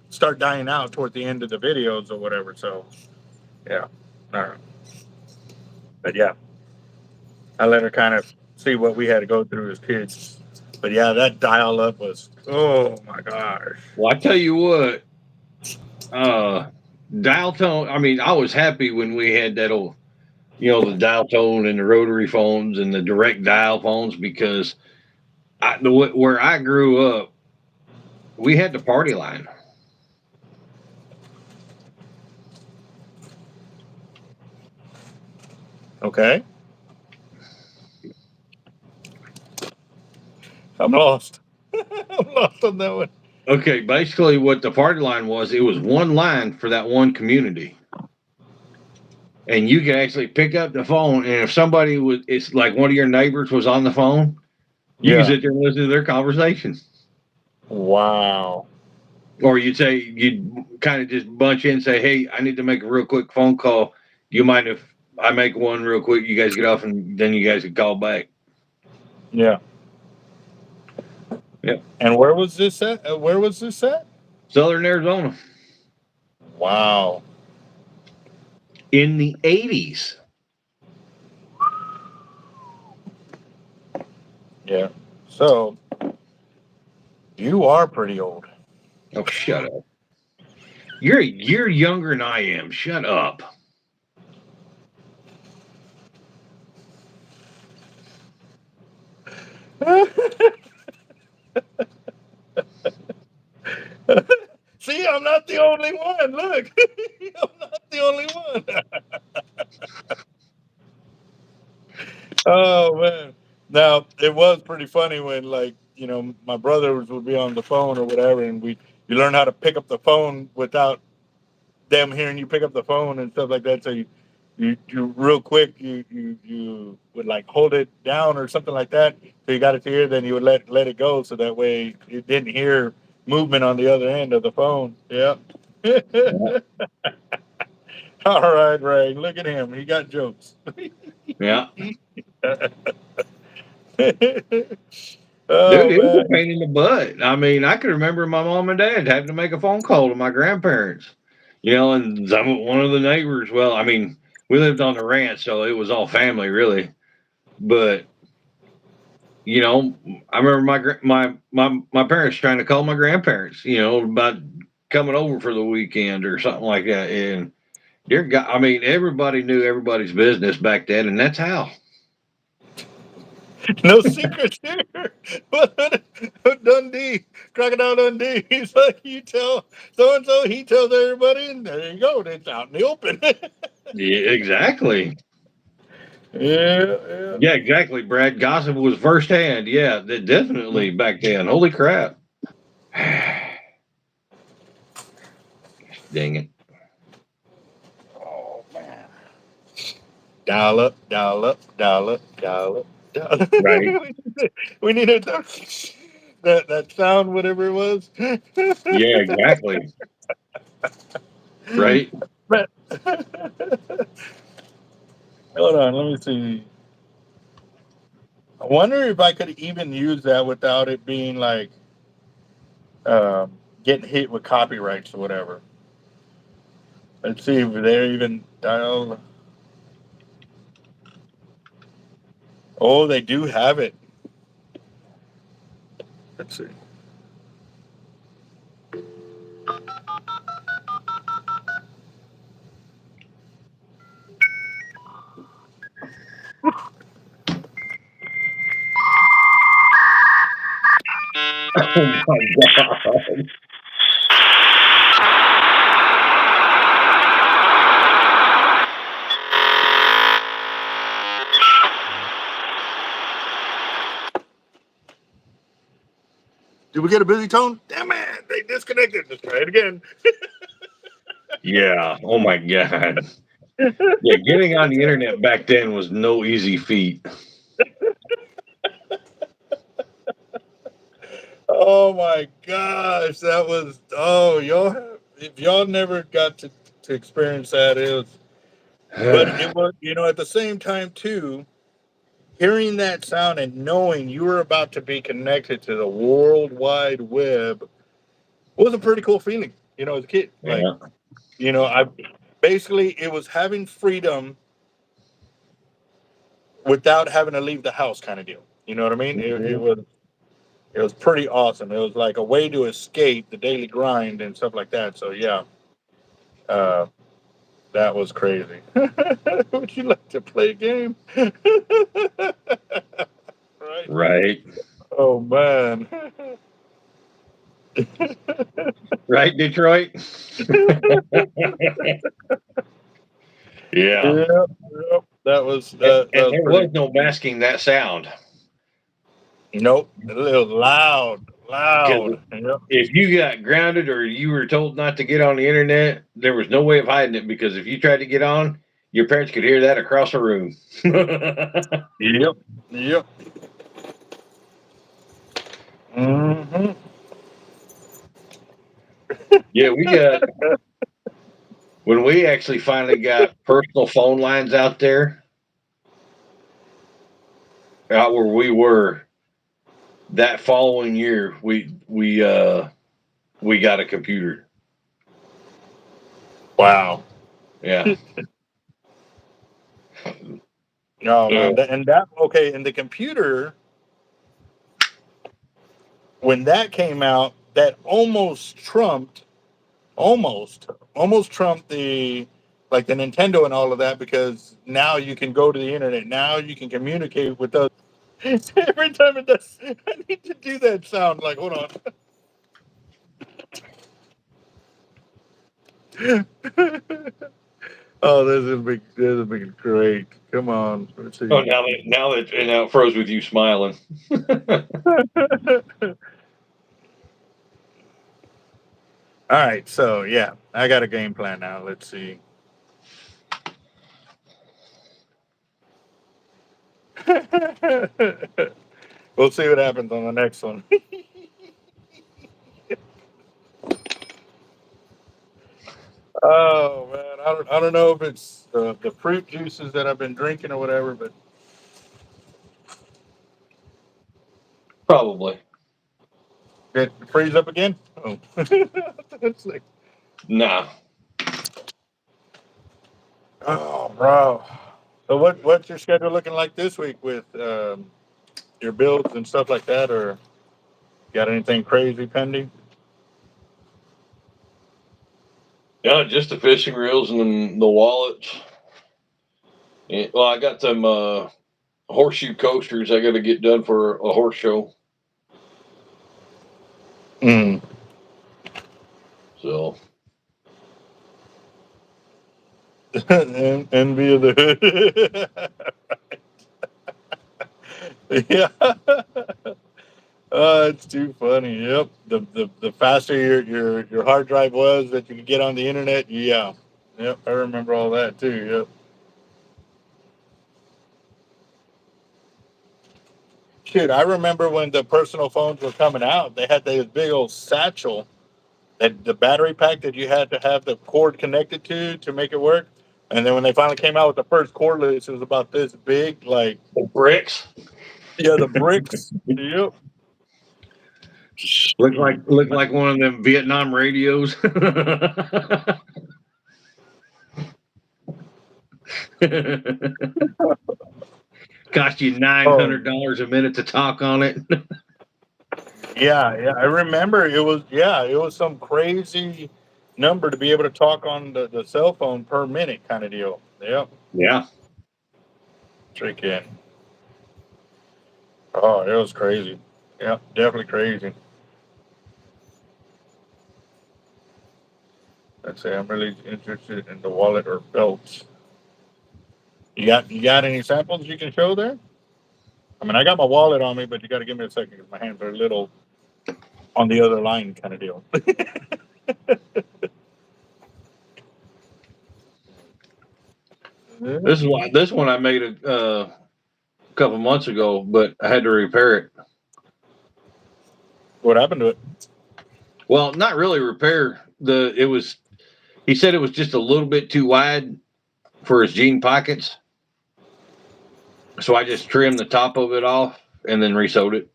start dying out toward the end of the videos or whatever. So, yeah, all right. But yeah, I let her kind of see what we had to go through as kids. But yeah, that dial up was, oh my gosh. Well, I tell you what, dial tone. I mean, I was happy when we had that old you know, the dial tone and the rotary phones and the direct dial phones because where I grew up, we had the party line. Okay. I'm lost. I'm lost on that one. Okay, basically what the party line was, it was one line for that one community. And you could actually pick up the phone, and if somebody was, it's like one of your neighbors was on the phone, you could Yeah. sit there and listen to their conversation. Wow. Or you'd kind of just bunch in and say, "Hey, I need to make a real quick phone call. Do you mind if I make one real quick? You guys get off, and then you guys could call back." Yeah. Yeah, And where was this at? Where was this at? Southern Arizona Wow. in the '80s. Yeah. So you are pretty old. Oh, shut up! You're a year younger than I am. Shut up. See, I'm not the only one. Look, I'm not the only one. Oh man. Now it was pretty funny when, like, my brothers would be on the phone or whatever, and you learn how to pick up the phone without them hearing you pick up the phone and stuff like that. So you real quick you would like hold it down or something like that. So you got it to hear, then you would let it go, so that way you didn't hear movement on the other end of the phone. Yeah. All right, Ray. Look at him. He got jokes. Yeah, dude, Oh it was man. a pain in the butt. I mean, I can remember my mom and dad having to make a phone call to my grandparents. You know, and one of the neighbors. Well, I mean, we lived on the ranch, so it was all family, really. But you know, I remember my parents trying to call my grandparents, you know, about coming over for the weekend or something like that. And dear God, I mean, everybody knew everybody's business back then, and that's how. No secrets here. Dundee, Crocodile Dundee. He's like, you tell so and so, he tells everybody, and there you go. It's out in the open. Yeah, exactly. Yeah, yeah. Yeah, exactly. Brad gossip was firsthand. Yeah, definitely back then. Holy crap! Dang it! Oh man. Dial up, dial up, dial up, dial up, dial up. Right? We needed that sound, whatever it was. Yeah, exactly. Right? But hold on, let me see. I wonder if I could even use that without it being like getting hit with copyrights or whatever. Let's see if they're even dial. Oh, they do have it. Let's see. Oh my god! Did we get a busy tone? Damn it! They disconnected. Let's try it again. Yeah. Oh my god. Yeah, getting on the internet back then was no easy feat. Oh my gosh, that was if y'all never got to experience that, it was, but it was, at the same time too, hearing that sound and knowing you were about to be connected to the World Wide Web was a pretty cool feeling, as a kid. Like, Yeah. I basically, it was having freedom without having to leave the house, kind of deal. You know what I mean? It was pretty awesome. It was like a way to escape the daily grind and stuff like that. So yeah, uh, That was crazy. Would you like to play a game? Right. Right. Oh man. Right, Detroit? Yeah. Yep. That was And that was there pretty. was no masking that sound. Nope. A little loud. Because Yep. if you got grounded or you were told not to get on the internet, there was no way of hiding it, because if you tried to get on, your parents could hear that across the room. Yep. Yep. Mm-hmm. Yeah, we got, when we actually finally got personal phone lines out there, out where we were, that following year, we got a computer. Wow. Yeah. No man. And that okay. And the computer, when that came out, that almost trumped the like the Nintendo and all of that, because now you can go to the internet. Now you can communicate with us. Every time it does, I need to do that sound. Like, hold on. Oh, this is big, great. Come on, let's see. Oh, now that and now it froze with you smiling. All right, so yeah, I got a game plan now. Let's see. We'll see what happens on the next one. Oh man, I don't know if it's the fruit juices that I've been drinking or whatever, but Probably. it freeze up again. Oh, it's like, Nah. oh, bro. So what's your schedule looking like this week with your builds and stuff like that, or got anything crazy pending? Yeah, just the fishing reels and then the wallets. Well, I got some horseshoe coasters I got to get done for a horse show. Mm. So Envy of the hood. Yeah. Oh, it's too funny. Yep. The faster your hard drive was that you could get on the internet. Yeah. Yep. I remember all that too. Yep. Shoot, I remember when the personal phones were coming out, they had this big old satchel, that the battery pack that you had to have the cord connected to make it work. And then when they finally came out with the first cordless, it was about this big, like, the bricks yeah, the bricks. Yep. look like one of them Vietnam radios. Cost you Oh, $900 a minute to talk on it. yeah. I remember it was some crazy number to be able to talk on the cell phone per minute kind of deal. Yep. Yeah. Freaking. Oh, it was crazy. Yep, definitely crazy. I'd say I'm really interested in the wallet or belts. You got any samples you can show there? I mean, I got my wallet on me, but you got to give me a second because my hands are a little on the other line kind of deal. This one I made a couple months ago, but I had to repair it. What happened to it? Well, not really repair. He said it was just a little bit too wide for his jean pockets. So I just trimmed the top of it off and then resewed it.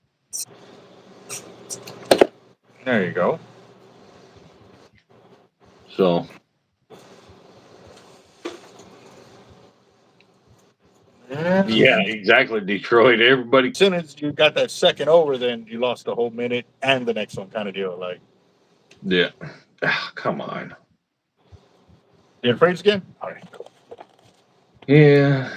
There you go. So yeah, exactly. Detroit. Everybody. As soon as you got that second over, then you lost the whole minute and the next one kind of deal. Like, Yeah. Come on. You in freeze again? All right, cool. Yeah.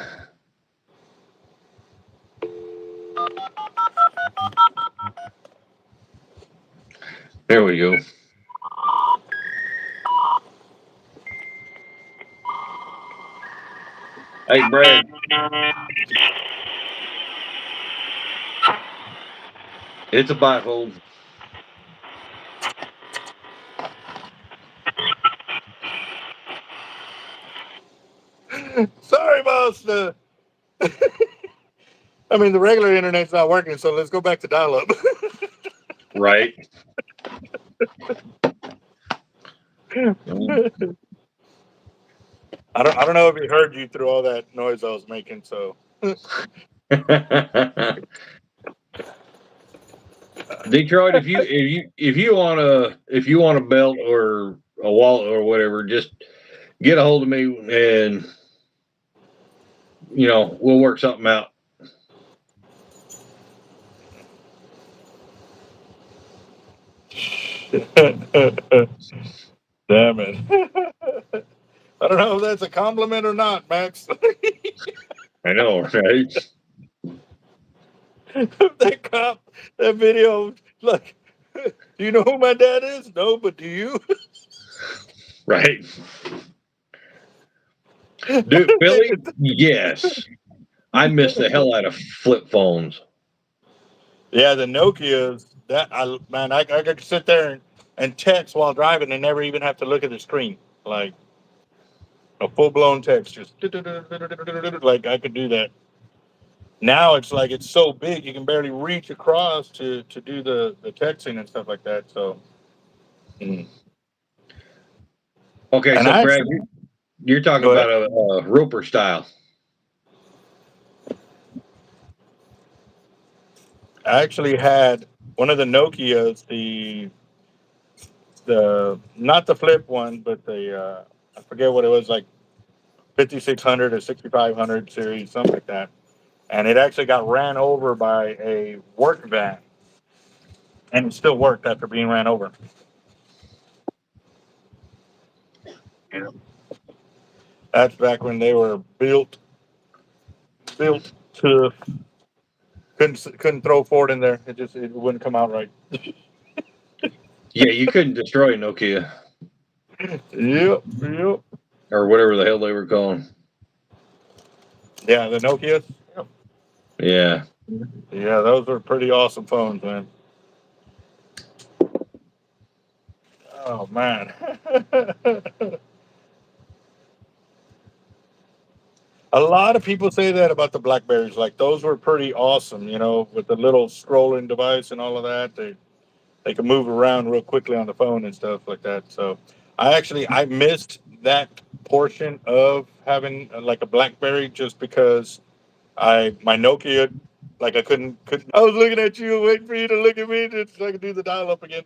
There we go. Hey, Brad. It's a bifold. Sorry, boss. I mean, the regular internet's not working, so let's go back to dial-up. Right. I don't know if he heard you through all that noise I was making. So Detroit, if you want a belt or a wallet or whatever, just get a hold of me and we'll work something out. damn it. I don't know if that's a compliment or not, Max. I know, right? That cop, that video, like, do you know who my dad is? No, but do you? Right. Dude, Billy, yes. I miss the hell out of flip phones. Yeah, the Nokias. I could sit there and text while driving and never even have to look at the screen. Like a full blown text, just like I could do that. Now it's like it's so big you can barely reach across to do the texting and stuff like that. So, Okay, and so I Brad, actually you're talking go ahead. about a Roper style. I actually had one of the Nokias, the not the flip one, but the I forget what it was, like 5600 or 6500 series, something like that. And it actually got ran over by a work van, and it still worked after being ran over. Yeah. That's back when they were built to couldn't throw Ford in there. It wouldn't come out right. Yeah, you couldn't destroy Nokia Yep, yep. or whatever the hell they were calling. Yeah, the Nokias. Yep. Yeah. Yeah, those were pretty awesome phones, man. Oh man. A lot of people say that about the Blackberries. Like those were pretty awesome, with the little scrolling device and all of that. They can move around real quickly on the phone and stuff like that. So I missed that portion of having like a BlackBerry just because my Nokia, like I couldn't. I was looking at you, waiting for you to look at me just so I could do the dial up again.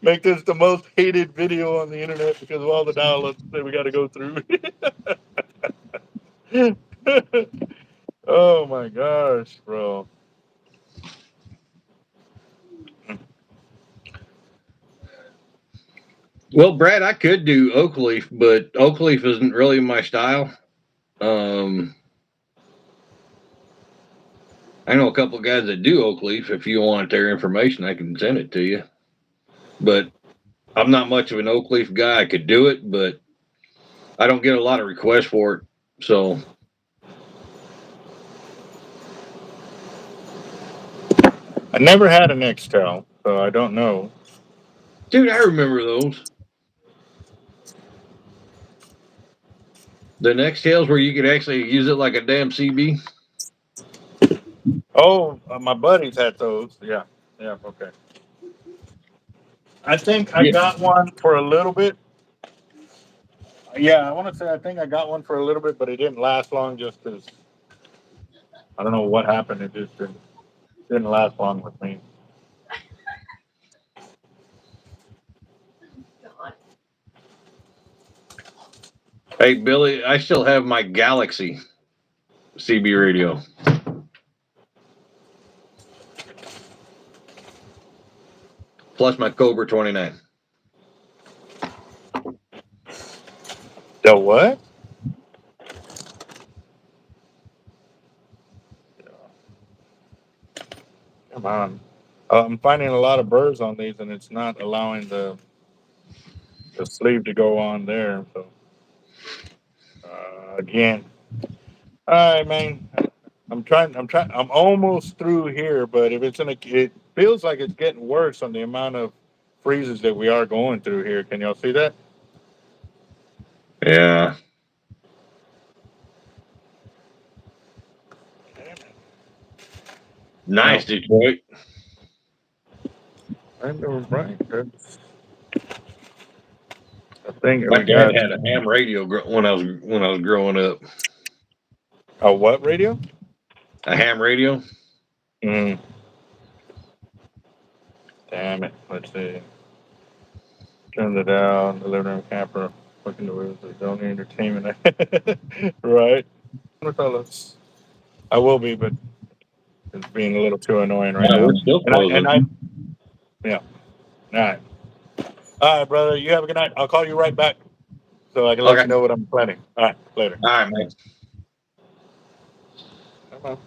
Make this the most hated video on the internet because of all the dial ups that we got to go through. Oh my gosh, bro. Well, Brad, I could do oak leaf, but oak leaf isn't really my style. Um, I know a couple of guys that do oak leaf. If you want their information, I can send it to you. But I'm not much of an oak leaf guy. I could do it, but I don't get a lot of requests for it. So, I never had an Nextel, so I don't know. dude, I remember those. The Nextels where you could actually use it like a damn CB. Oh, my buddies had those. Yeah, yeah, okay. I think I Yeah, got one for a little bit. Yeah, I want to say I think I got one for a little bit, but it didn't last long just because I don't know what happened. It just didn't last long with me. hey, Billy, I still have my Galaxy CB radio. plus my Cobra 29. The what? Come on. I'm finding a lot of birds on these, and it's not allowing the sleeve to go on there. So again, all right, man. I'm trying. I'm almost through here, but if it's it feels like it's getting worse on the amount of freezes that we are going through here. Can y'all see that? Yeah. Nice, No. Detroit. I know, right? That's the thing that My we got. dad had a ham radio when I was growing up. A what radio? A ham radio. Mm. Damn it. Let's see. Turn it down. The living room camper. Looking to lose the only entertainment. Right. Fellas. I will be, but it's being a little too annoying right Yeah, now. we're still And I, closing. yeah. All right. All right, brother. You have a good night. I'll call you right back so I can let Okay. you know what I'm planning. All right. Later. All right, man. Come on.